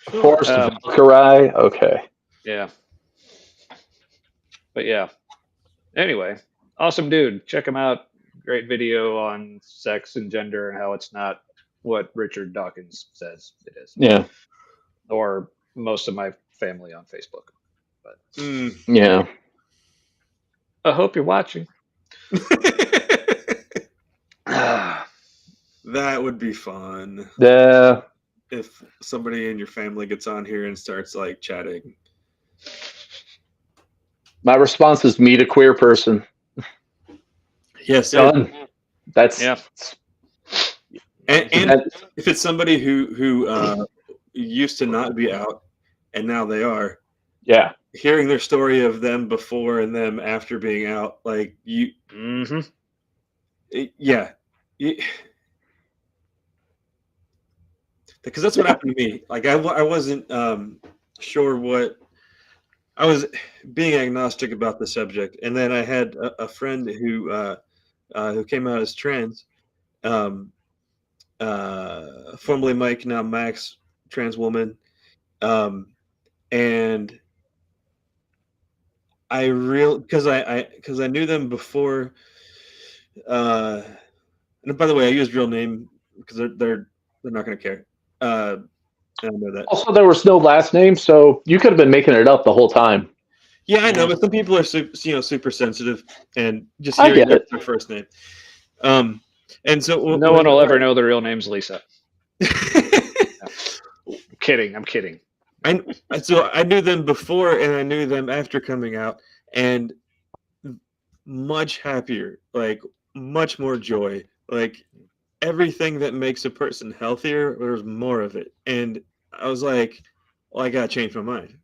Sure. Forced Valkyrie. Okay. Yeah, but yeah. Anyway, awesome dude. Check him out. Great video on sex and gender and how it's not what Richard Dawkins says it is, Yeah. or most of my family on Facebook. But Yeah. I hope you're watching. That would be fun Yeah. if somebody in your family gets on here and starts like chatting. My response is meet a queer person. Yes, Done. That's Yeah. and if it's somebody who used to not be out and now they are. Yeah. Hearing their story of them before and them after being out, like you, yeah, because that's what happened to me. Like I wasn't sure what I was being agnostic about the subject, and then I had a friend who came out as trans, formerly Mike, now Max, trans woman, and because I knew them before. And by the way, I used real name because they're not going to care. I know that. Also, there was no last name, so you could have been making it up the whole time. Yeah, I know, but some people are super sensitive and just I hearing get it. their first name. And so No one will ever know the real name's Lisa. I'm kidding. So I knew them before and I knew them after coming out, and much happier, like much more joy, like everything that makes a person healthier. There's more of it, and I was like, well, I gotta change my mind,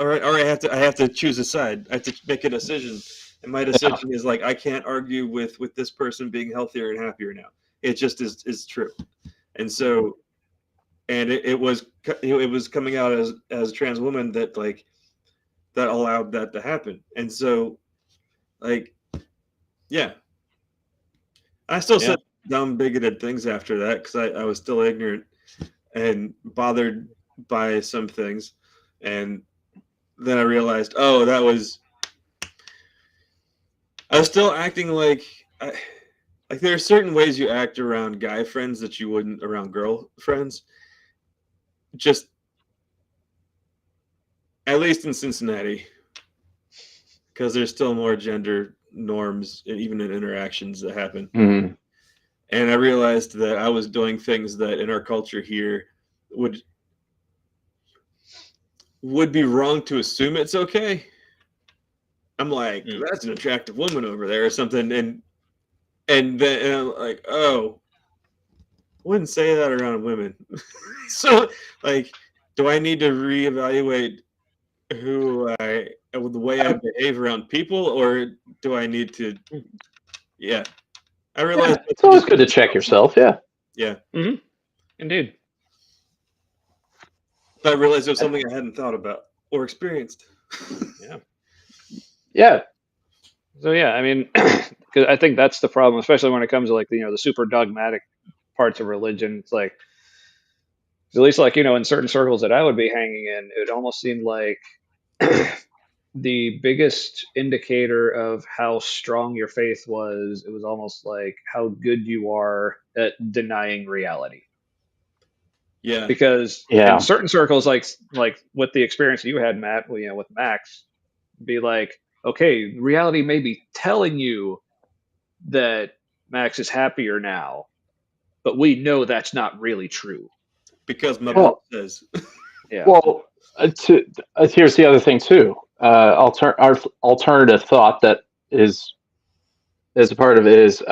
or I have to choose a side. I have to make a decision, and my decision is like I can't argue with this person being healthier and happier now. It just is true, and so. And it was coming out as a trans woman that allowed that to happen. And so I still said dumb bigoted things after that because I was still ignorant and bothered by some things. And then I realized, I was still acting like there are certain ways you act around guy friends that you wouldn't around girl friends. Just at least in Cincinnati, because there's still more gender norms, even in interactions that happen. Mm-hmm. And I realized that I was doing things that in our culture here would be wrong to assume it's okay. I'm like, that's an attractive woman over there or something, and then I'm like, oh, I wouldn't say that around women. So do I need to reevaluate the way I behave around people, or do I need to? Yeah, I realized it's always good to check yourself. Yeah. Mm-hmm. Indeed. I realized it was something I hadn't thought about or experienced. Yeah. So I mean, because I think that's the problem, especially when it comes to the super dogmatic parts of religion. It's like, at least in certain circles that I would be hanging in, it almost seemed like the biggest indicator of how strong your faith was, it was almost like how good you are at denying reality. Yeah. Because in certain circles, like with the experience you had, Matt, with Max, be like, okay, reality may be telling you that Max is happier now, but we know that's not really true. Because my book says. Yeah. Well, here's the other thing too. Our alternative thought that is a part of it is,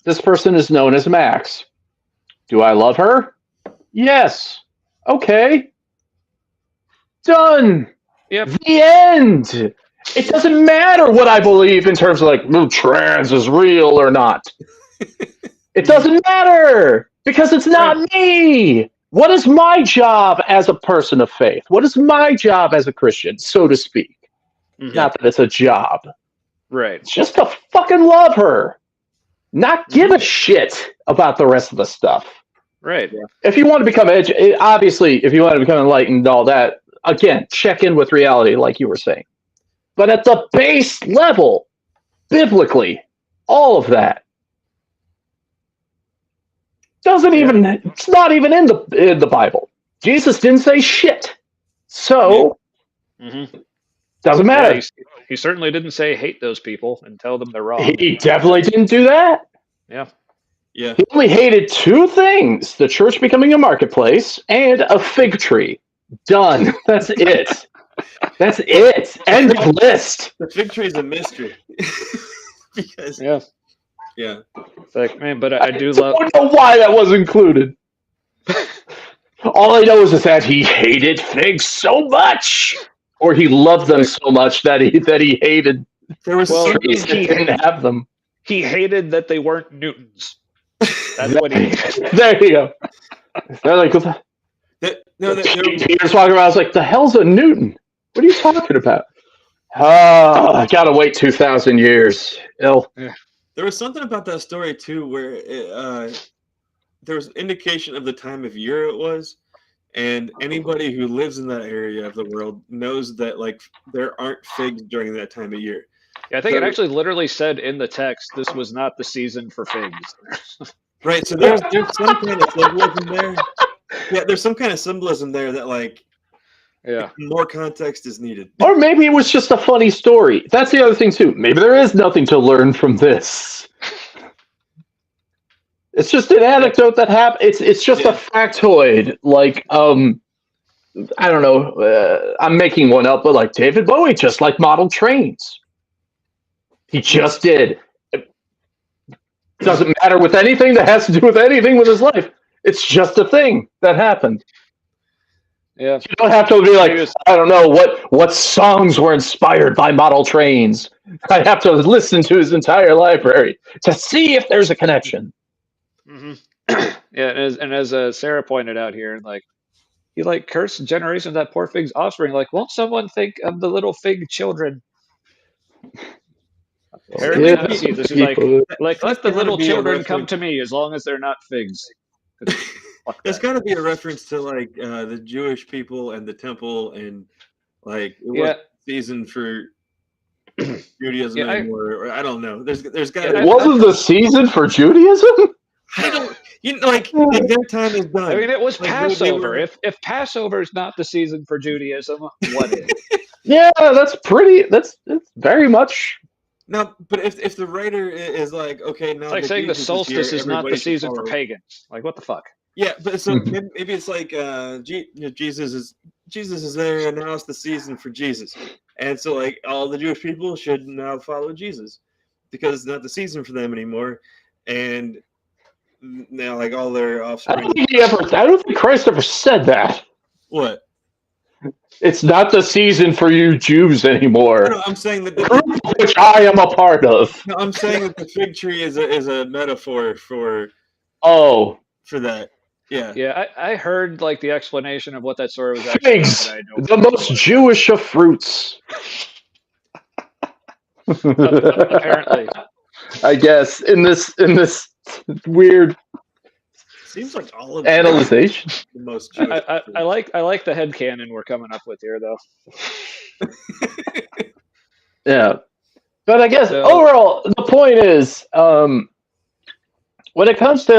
this person is known as Max. Do I love her? Yes. Okay. Done. Yep. The end. It doesn't matter what I believe in terms of trans is real or not. It doesn't matter because it's not me. What is my job as a person of faith? What is my job as a Christian, so to speak? Mm-hmm. Not that it's a job. Right. It's just to fucking love her. Not give a shit about the rest of the stuff. Right. If you want to become obviously, if you want to become enlightened and all that, again, check in with reality, like you were saying. But at the base level, biblically, all of that it's not even in the Bible. Jesus didn't say shit. So, doesn't matter. He certainly didn't say hate those people and tell them they're wrong. He definitely didn't do that. Yeah. He only hated two things: the church becoming a marketplace and a fig tree. Done. That's it. That's it. End of list. The fig tree is a mystery. Because it's like, man, but I do don't know why that was included. All I know is that he hated figs so much, or he loved them so much that he hated There was trees that didn't have them. He hated that they weren't Newtons. That's what he hated. There you go. They're like, Peter's walking around. I was like, the hell's a Newton? What are you talking about? I gotta wait 2,000 years. Ill. There was something about that story too, where there was indication of the time of year it was, and anybody who lives in that area of the world knows that like there aren't figs during that time of year. Yeah, I think it actually literally said in the text this was not the season for figs. Right, so there's some kind of symbolism there. Yeah, there's some kind of symbolism there that like more context is needed. Or maybe it was just a funny story. That's the other thing too. Maybe there is nothing to learn from this. It's just an anecdote that happened. It's just a factoid. Like I don't know. I'm making one up, but like David Bowie just like model trains. He just did. It doesn't matter with anything that has to do with anything with his life. It's just a thing that happened. Yeah. You don't have to be like, I don't know what songs were inspired by model trains. I have to listen to his entire library to see if there's a connection. Mm-hmm. Yeah, and as Sarah pointed out here, like he like cursed the generation of that poor fig's offspring. Like, won't someone think of the little fig children? Apparently not. See, this is like let the little children come to me as long as they're not figs. There's got to be a reference to like the Jewish people and the temple, and like it wasn't season for Judaism anymore. Or I don't know. There's got to. It wasn't the season for Judaism. I don't. You know, like their time is done. I mean, it was like, Passover. If Passover is not the season for Judaism, what is? Yeah, that's very much. No, but if the writer is like, okay, now it's like saying the solstice is not the season for pagans. Like, what the fuck? Yeah, but so maybe it's like Jesus is there, and now it's the season for Jesus, and so like all the Jewish people should now follow Jesus because it's not the season for them anymore, and now like all their offspring. I don't think Christ ever said that. What? It's not the season for you Jews anymore. No, I'm saying that which I am a part of. No, I'm saying that the fig tree is a metaphor for that. Yeah. Yeah, I heard like the explanation of what that story was actually. Figs, the most Jewish of fruits. Apparently. I guess in this weird. Seems like all of analyzation. The most I like the headcanon we're coming up with here, though. Yeah, but I guess overall the point is, when it comes to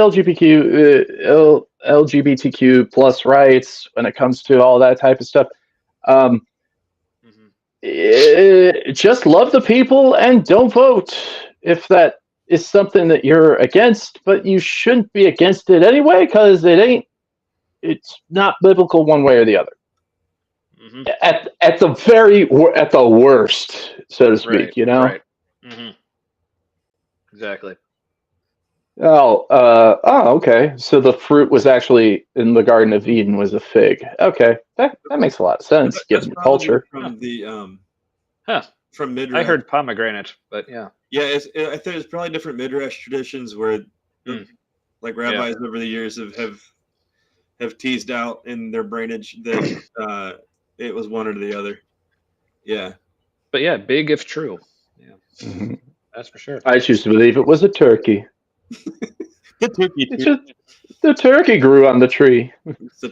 LGBTQ plus rights, when it comes to all that type of stuff, just love the people and don't vote if that is something that you're against, but you shouldn't be against it anyway because it's not biblical one way or the other. Mm-hmm. At the worst, so to speak, right, you know. Right. Mm-hmm. Exactly. Okay. So the fruit was actually in the Garden of Eden was a fig. Okay, that makes a lot of sense given the culture. From the from Midrash. I heard pomegranate, but yeah. Yeah, I think there's probably different Midrash traditions where, like rabbis over the years have teased out in their brainage that it was one or the other. Yeah. But yeah, big if true. Yeah, that's for sure. I choose to believe it was a turkey. The turkey grew on the tree. The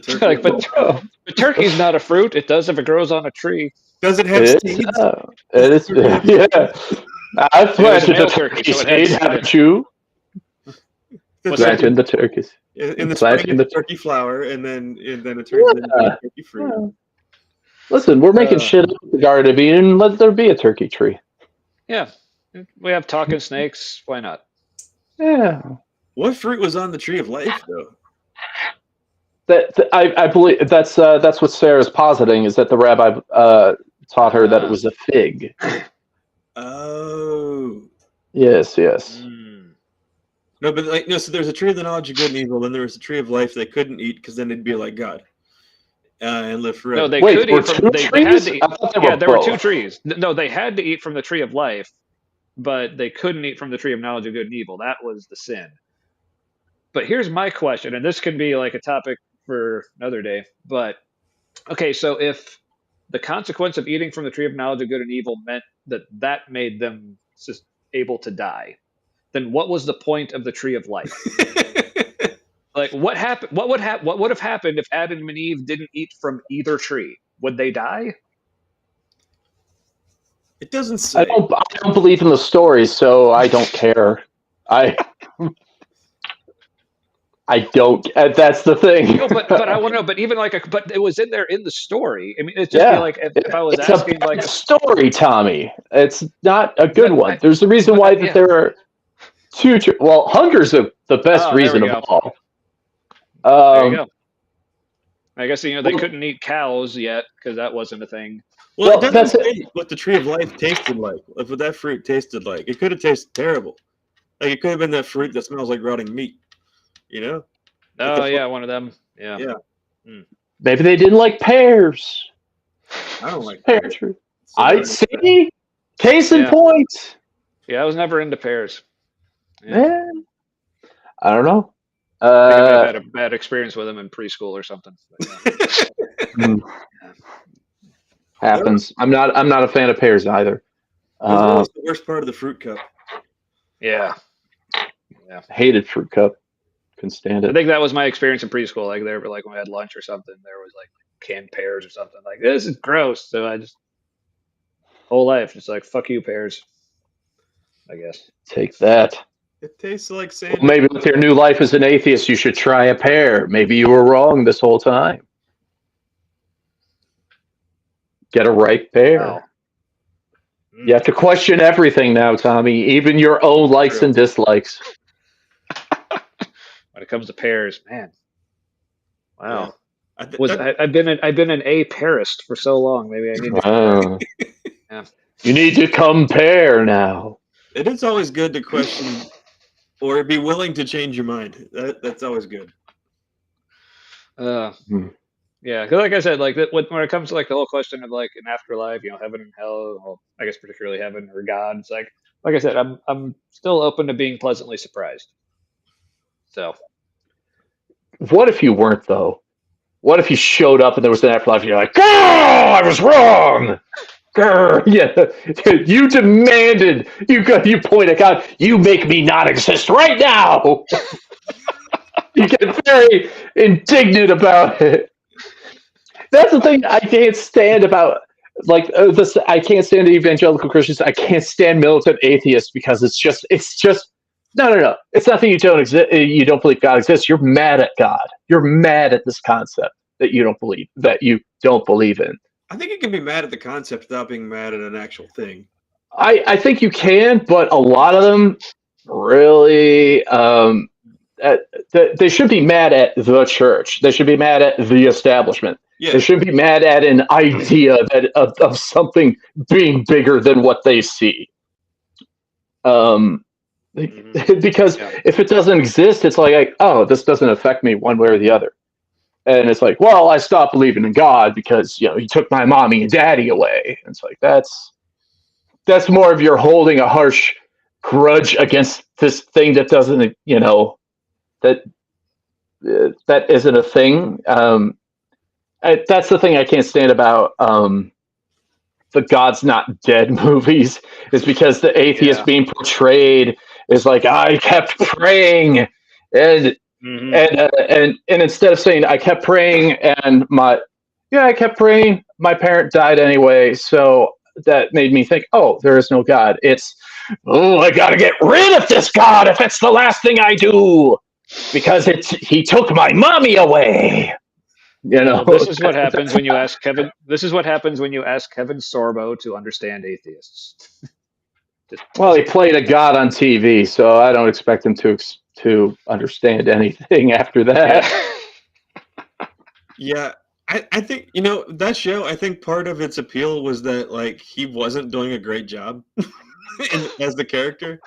turkey's not a fruit. It does if it grows on a tree. Does it have seeds? It is. Yeah. I've planted a turkey seed, haven't you? Planted the turkeys. In the spring, the turkey flower, and then it turns into turkey fruit. Yeah. Listen, we're making shit up at the Garden of Eden. Let there be a turkey tree. Yeah. We have talking snakes. Why not? Yeah. What fruit was on the tree of life, though? I believe that's what Sarah's positing is that the rabbi taught her that it was a fig. Oh. Yes. No, No, but like no. So there's a tree of the knowledge of good and evil. Then there was a tree of life they couldn't eat because then they'd be like God and live forever. No, they Wait, could were eat from. two They had trees? to eat. I thought they Yeah, were there were two both. trees. No, they had to eat from the tree of life, but they couldn't eat from the tree of knowledge of good and evil. That was the sin. But here's my question, and this can be like a topic for another day. But okay, so if the consequence of eating from the tree of knowledge of good and evil meant that made them able to die, then what was the point of the tree of life? Like what happened? What would have happened if Adam and Eve didn't eat from either tree? Would they die? It doesn't say. I don't believe in the story, so I don't care. I don't. That's the thing. No, but I want to know. But even but it was in there in the story. I mean, it'd just be like if I was it's asking a like bad story, Tommy. It's not a good But one. There's a reason why that there are two. Well, hunger's the best Oh, there reason we of go. all. There you go. I guess they couldn't eat cows yet because that wasn't a thing. Well, Well, it doesn't that's say what the tree of life tasted like. Like what that fruit tasted like. It could have tasted terrible. Like it could have been that fruit that smells like rotting meat. You know? Oh yeah, one of them. Yeah. Yeah. Maybe they didn't like pears. I don't like Pear pears. tree. So I bad. see. Case in Yeah. point. Yeah, I was never into pears. Yeah. Man, I don't know. I think I may have had a bad experience with them in preschool or something. But, yeah. Happens. I'm not a fan of pears either. That's always the worst part of the fruit cup. Yeah. Hated fruit cup. Couldn't stand I it. think that was my experience in preschool. Like there were like when we had lunch or something, there was like canned pears or something. Like this is gross. So I just whole life just like fuck you pears. I guess. Take that. It tastes like sand. Well, maybe with your new life as an atheist, you should try a pear. Maybe you were wrong this whole time. Get a ripe pear. Wow. You have to question everything now, Tommy, even your own likes True. and dislikes. When it comes to pears, man. Wow. Yeah. I've been an apearist for so long. Maybe I need to. Wow. Yeah. You need to compare now. It is always good to question or be willing to change your mind. That's always good. Yeah, because like I said, like when it comes to like the whole question of like an afterlife, heaven and hell, well, I guess particularly heaven or God, it's like I said, I'm still open to being pleasantly surprised. So, What if you weren't, though? What if you showed up and there was an afterlife and you're like, I was wrong! Grr. Yeah, you demanded, you point at God, you make me not exist right now! You get very indignant about it. That's the thing I can't stand about, like, this. I can't stand evangelical Christians. I can't stand militant atheists because it's just no. It's nothing you don't exist. You don't believe God exists. You're mad at God. You're mad at this concept that you don't believe in. I think you can be mad at the concept without being mad at an actual thing. I think you can, but a lot of them really they should be mad at the church. They should be mad at the establishment. Yeah. They should be mad at an idea that of something being bigger than what they see. Because if it doesn't exist, it's like, oh, this doesn't affect me one way or the other. And it's like, well, I stopped believing in God because he took my mommy and daddy away. And it's like that's more of you're holding a harsh grudge against this thing that doesn't, that isn't a thing. That's the thing I can't stand about the God's Not Dead movies, is because the atheist being portrayed is like, I kept praying, and instead of saying I kept praying and I kept praying, my parent died anyway, so that made me think, oh, there is no God. It's, oh, I gotta get rid of this God if it's the last thing I do, because he took my mommy away. This is what happens when you ask Kevin. This is what happens when you ask Kevin Sorbo to understand atheists. Well, he played a god on TV, so I don't expect him to understand anything after that. Yeah, I think that show. I think part of its appeal was that like he wasn't doing a great job as the character.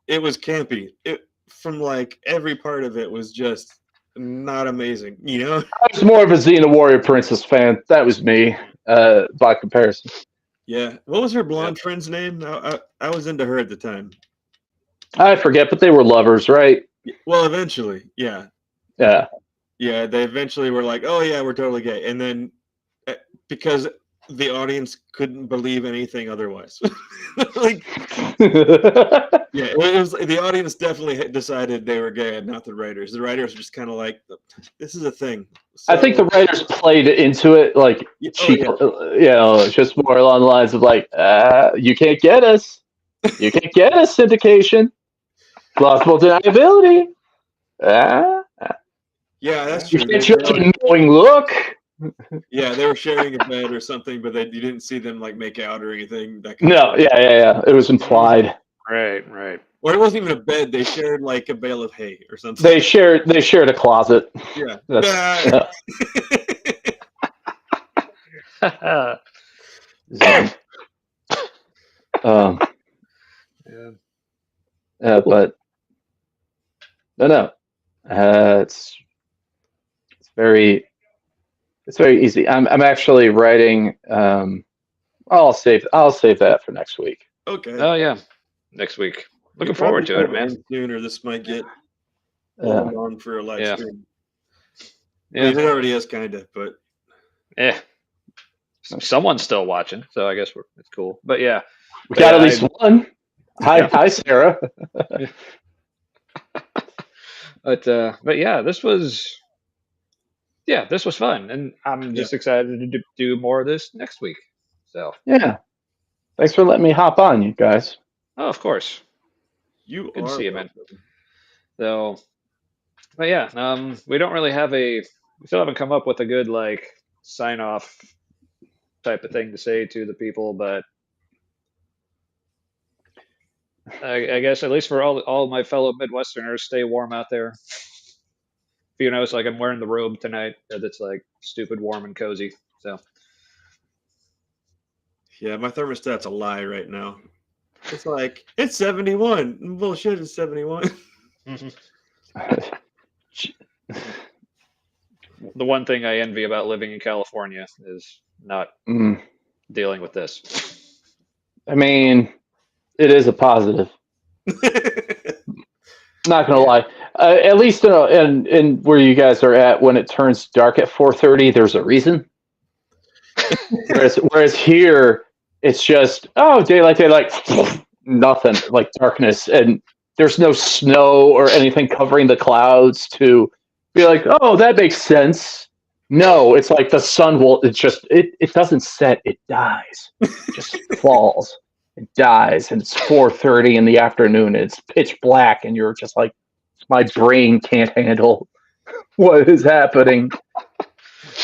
it was campy. It from like every part of it was just not amazing. You know? I was more of a Xena Warrior Princess fan. That was me, by comparison. Yeah. What was her blonde friend's name? I was into her at the time. I forget, but they were lovers, right? Well, eventually, yeah. Yeah. Yeah, they eventually were like, "Oh yeah, we're totally gay," and then because the audience couldn't believe anything otherwise, like yeah, it was the audience definitely decided they were gay, and not the writers. The writers were just kind of like, "This is a thing." So, I think the writers played into it like cheap, just more along the lines of like, "You can't get us, you can't get us, syndication, plausible deniability." Yeah, that's true. You can't judge a knowing look. Yeah, they were sharing a bed or something, but you didn't see them like make out or anything. No, yeah. It was implied. Right. Or it wasn't even a bed. They shared like a bale of hay or something. They shared a closet. Yeah. But no. It's very easy. I'm actually writing. I'll save that for next week. Okay. Oh yeah, next week. Looking forward to it, man. Sooner, this might get on for a live stream. Yeah, I mean, it already is kind of, but yeah. Someone's still watching, so I guess it's cool. But yeah, we got at least one. Hi, Sarah. But yeah, this was fun, and I'm just excited to do more of this next week. So yeah, thanks for letting me hop on, you guys. Oh, of course. Good to see you, man. So, but yeah, we don't really have we still haven't come up with a good like sign off type of thing to say to the people, but I guess at least for all my fellow Midwesterners, stay warm out there. You know, it's like I'm wearing the robe tonight that's like stupid warm and cozy. So yeah, my thermostat's a lie right now. It's like it's 71. Bullshit, it's 71. The one thing I envy about living in California is not dealing with this. I mean, it is a positive. Not gonna lie. At least in where you guys are at, when it turns dark at 4:30, there's a reason. whereas here, it's just daylight, nothing, like darkness, and there's no snow or anything covering the clouds to be like, oh, that makes sense. No, it's like the sun it doesn't set, it dies. It just falls. It dies, and it's 4:30 in the afternoon, and it's pitch black, and you're just like, my brain can't handle what is happening.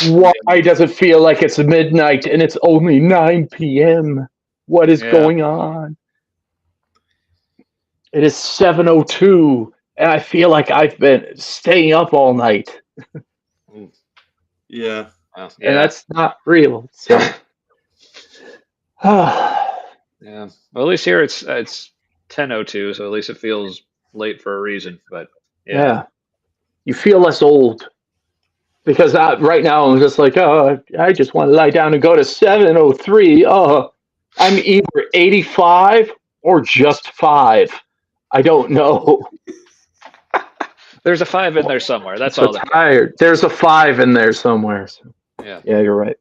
Why does it feel like it's midnight and it's only 9 p.m.? What is going on? It is 7:02, and I feel like I've been staying up all night. Yeah. And that's not real. So, yeah. Well, at least here it's 10:02, so at least it feels late for a reason. But yeah, you feel less old. Because right now I'm just like, I just want to lie down and go to 7:03. I'm either 85 or just 5. I don't know. There's a 5 in there somewhere. That's all. Tired. There's a 5 in there somewhere. So. Yeah, you're right.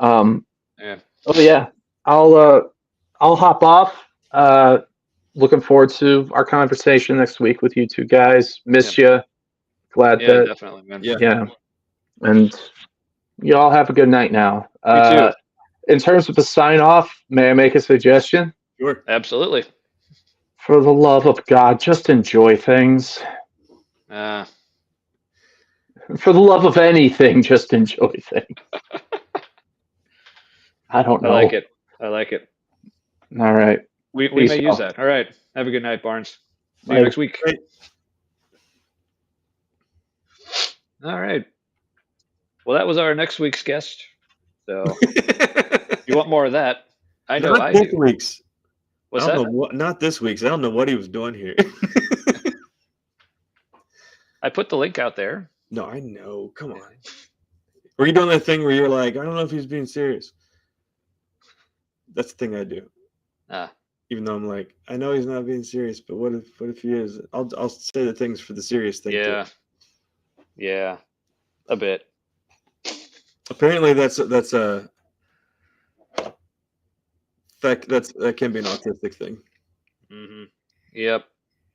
Yeah. Oh yeah, I'll hop off. Looking forward to our conversation next week with you two guys. Miss you. Glad that. Definitely, man. Yeah. And you all have a good night now. You too. In terms of the sign off, may I make a suggestion? Sure. Absolutely. For the love of God, just enjoy things. For the love of anything, just enjoy things. I don't know. I like it. All right. We may use that. All right. Have a good night, Barnes. See you next week. Great. All right. Well, that was our next week's guest. So, if you want more of that? I know I do. Weeks. What's I don't that? know what. Not this week's. I don't know what he was doing here. I put the link out there. No, I know. Come on. Were you doing that thing where you're like, I don't know if he's being serious? That's the thing I do. Ah, Even though I'm like, I know he's not being serious, but what if he is? I'll say the things for the serious thing yeah, too. yeah, a bit. Apparently, that can be an autistic thing. Hmm. Yep.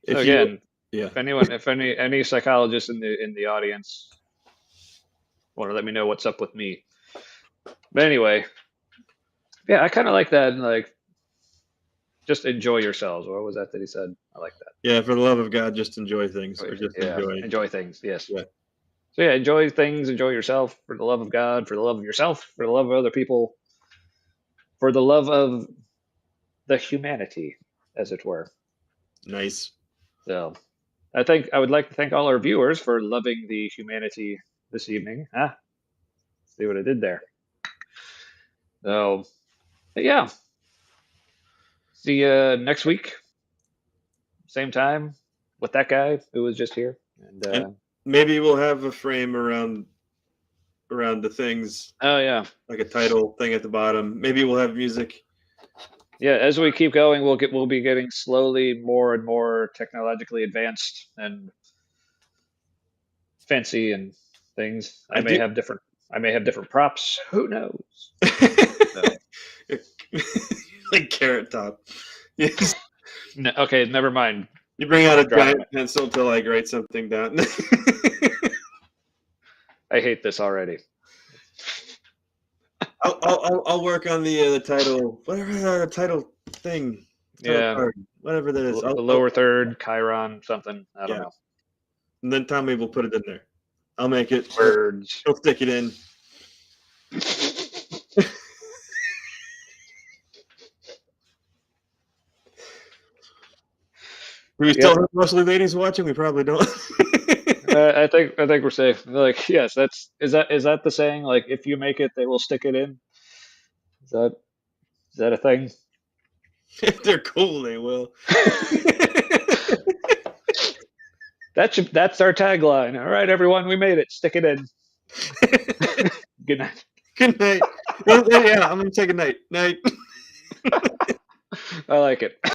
So If you, again, yeah, if any psychologists in the audience want to let me know what's up with me. But anyway, yeah, I kind of like that. Like, just enjoy yourselves. What was that he said? I like that. yeah, for the love of God, just enjoy things, or just Yeah, enjoy. enjoy things. Yes. Yeah, So yeah, enjoy things. Enjoy yourself for the love of God, for the love of yourself, for the love of other people, for the love of the humanity, as it were. nice. So I think I would like to thank all our viewers for loving the humanity this evening. Ah, see what I did there. So yeah, see you next week, same time with that guy who was just here. And And maybe we'll have a frame around the things, oh yeah, like a title thing at the bottom. Maybe we'll have music. yeah. As we keep going, we'll be getting slowly more and more technologically advanced and fancy and things. I do. I may have different props. Who knows? So, Like Carrot Top. Yes. no, okay, never mind. You bring out a Dropping giant pencil to like write something down. I hate this already. I'll work on the title, whatever the title thing, title Yeah, card, whatever that is. the lower third, Chiron, something. I don't Yeah. know. And then Tommy will put it in there. I'll make it. Words. He'll stick it in. Do we still have mostly ladies watching? We probably don't. I think we're safe. Like, yes, is that the saying? Like, if you make it, they will stick it in. Is that a thing? If they're cool, they will. That's our tagline. All right, everyone, we made it. Stick it in. Good night. Good night. Yeah, I'm gonna take a night. Night. I like it.